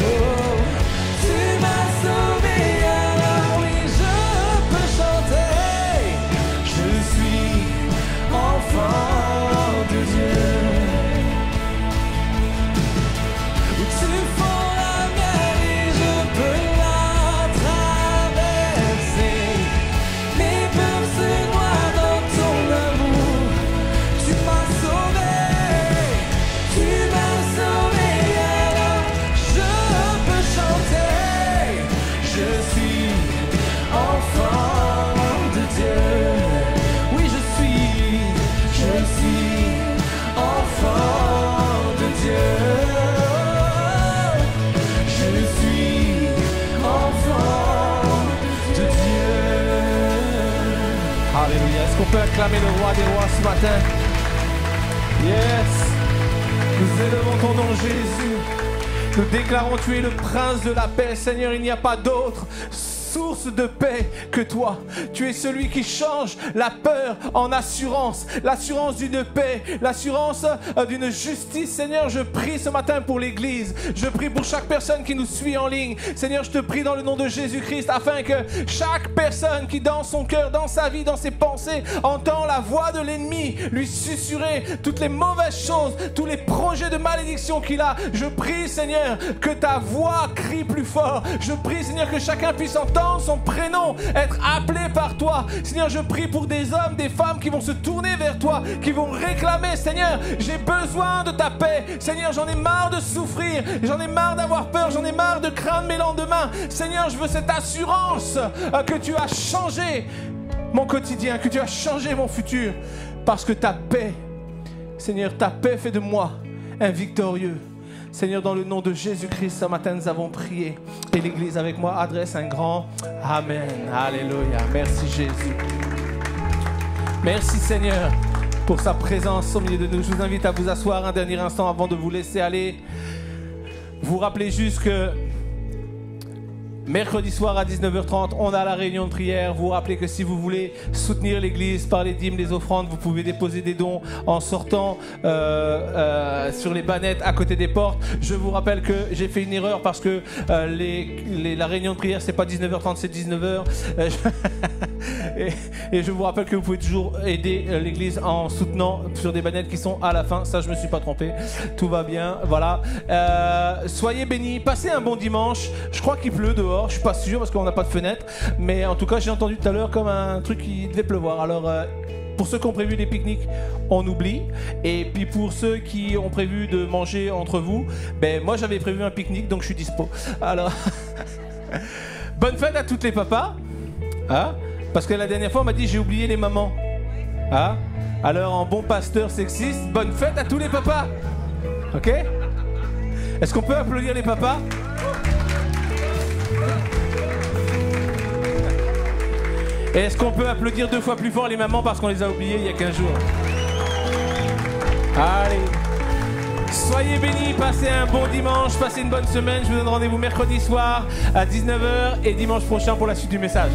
Oh, tu m'as sauvé, alors oui, je peux chanter. Je suis enfant de Dieu. Tu fends la mer et je peux la traverser. Mes peurs se noient dans ton amour. Tu m'as sauvé. Tu m'as sauvé, alors je peux chanter. Je suis enfant de Dieu. Oui, je suis enfant de Dieu. Je suis enfant de Dieu. Alléluia. Est-ce qu'on peut acclamer le roi des rois ce matin? Yes. Nous élevons ton nom, Jésus. Nous déclarons tu es le prince de la paix. Seigneur, il n'y a pas d'autre source de paix que toi. Tu es celui qui change la peur en assurance, l'assurance d'une paix, l'assurance d'une justice. Seigneur, je prie ce matin pour l'Église. Je prie pour chaque personne qui nous suit en ligne. Seigneur, je te prie dans le nom de Jésus-Christ afin que chaque personne qui dans son cœur, dans sa vie, dans ses pensées, entend la voix de l'ennemi lui susurrer toutes les mauvaises choses, tous les projets de malédiction qu'il a. Je prie, Seigneur, que ta voix crie plus fort. Je prie, Seigneur, que chacun puisse entendre son prénom, être appelé par toi. Seigneur, je prie pour des hommes, des femmes qui vont se tourner vers toi, qui vont réclamer, Seigneur, j'ai besoin de ta paix. Seigneur, j'en ai marre de souffrir, j'en ai marre d'avoir peur, j'en ai marre de craindre mes lendemains. Seigneur, je veux cette assurance que tu as changé mon quotidien, que tu as changé mon futur, parce que ta paix, Seigneur, ta paix fait de moi un victorieux. Seigneur, dans le nom de Jésus-Christ, ce matin, nous avons prié. Et l'Église avec moi adresse un grand Amen. Alléluia. Merci Jésus. Merci Seigneur pour sa présence au milieu de nous. Je vous invite à vous asseoir un dernier instant avant de vous laisser aller. Vous rappelez juste que mercredi soir à 19h30, on a la réunion de prière. Vous vous rappelez que si vous voulez soutenir l'église par les dîmes, les offrandes, vous pouvez déposer des dons en sortant sur les bannettes à côté des portes. Je vous rappelle que j'ai fait une erreur parce que la réunion de prière, c'est pas 19h30, c'est 19h. Et je vous rappelle que vous pouvez toujours aider l'église en soutenant sur des bannettes qui sont à la fin. Ça, je me suis pas trompé. Tout va bien. Voilà. Soyez bénis. Passez un bon dimanche. Je crois qu'il pleut dehors. Je suis pas sûr parce qu'on n'a pas de fenêtre. Mais en tout cas, j'ai entendu tout à l'heure comme un truc qui devait pleuvoir. Alors, pour ceux qui ont prévu des pique-niques, on oublie. Et puis pour ceux qui ont prévu de manger entre vous, ben moi j'avais prévu un pique-nique, donc je suis dispo. Alors, bonne fête à toutes les papas. Hein? Parce que la dernière fois, on m'a dit j'ai oublié les mamans. Hein? Alors, en bon pasteur sexiste, bonne fête à tous les papas. Ok? Est-ce qu'on peut applaudir les papas? Et est-ce qu'on peut applaudir 2 fois plus fort les mamans parce qu'on les a oubliées il y a 15 jours? Allez. Soyez bénis, passez un bon dimanche, passez une bonne semaine. Je vous donne rendez-vous mercredi soir à 19h et dimanche prochain pour la suite du message.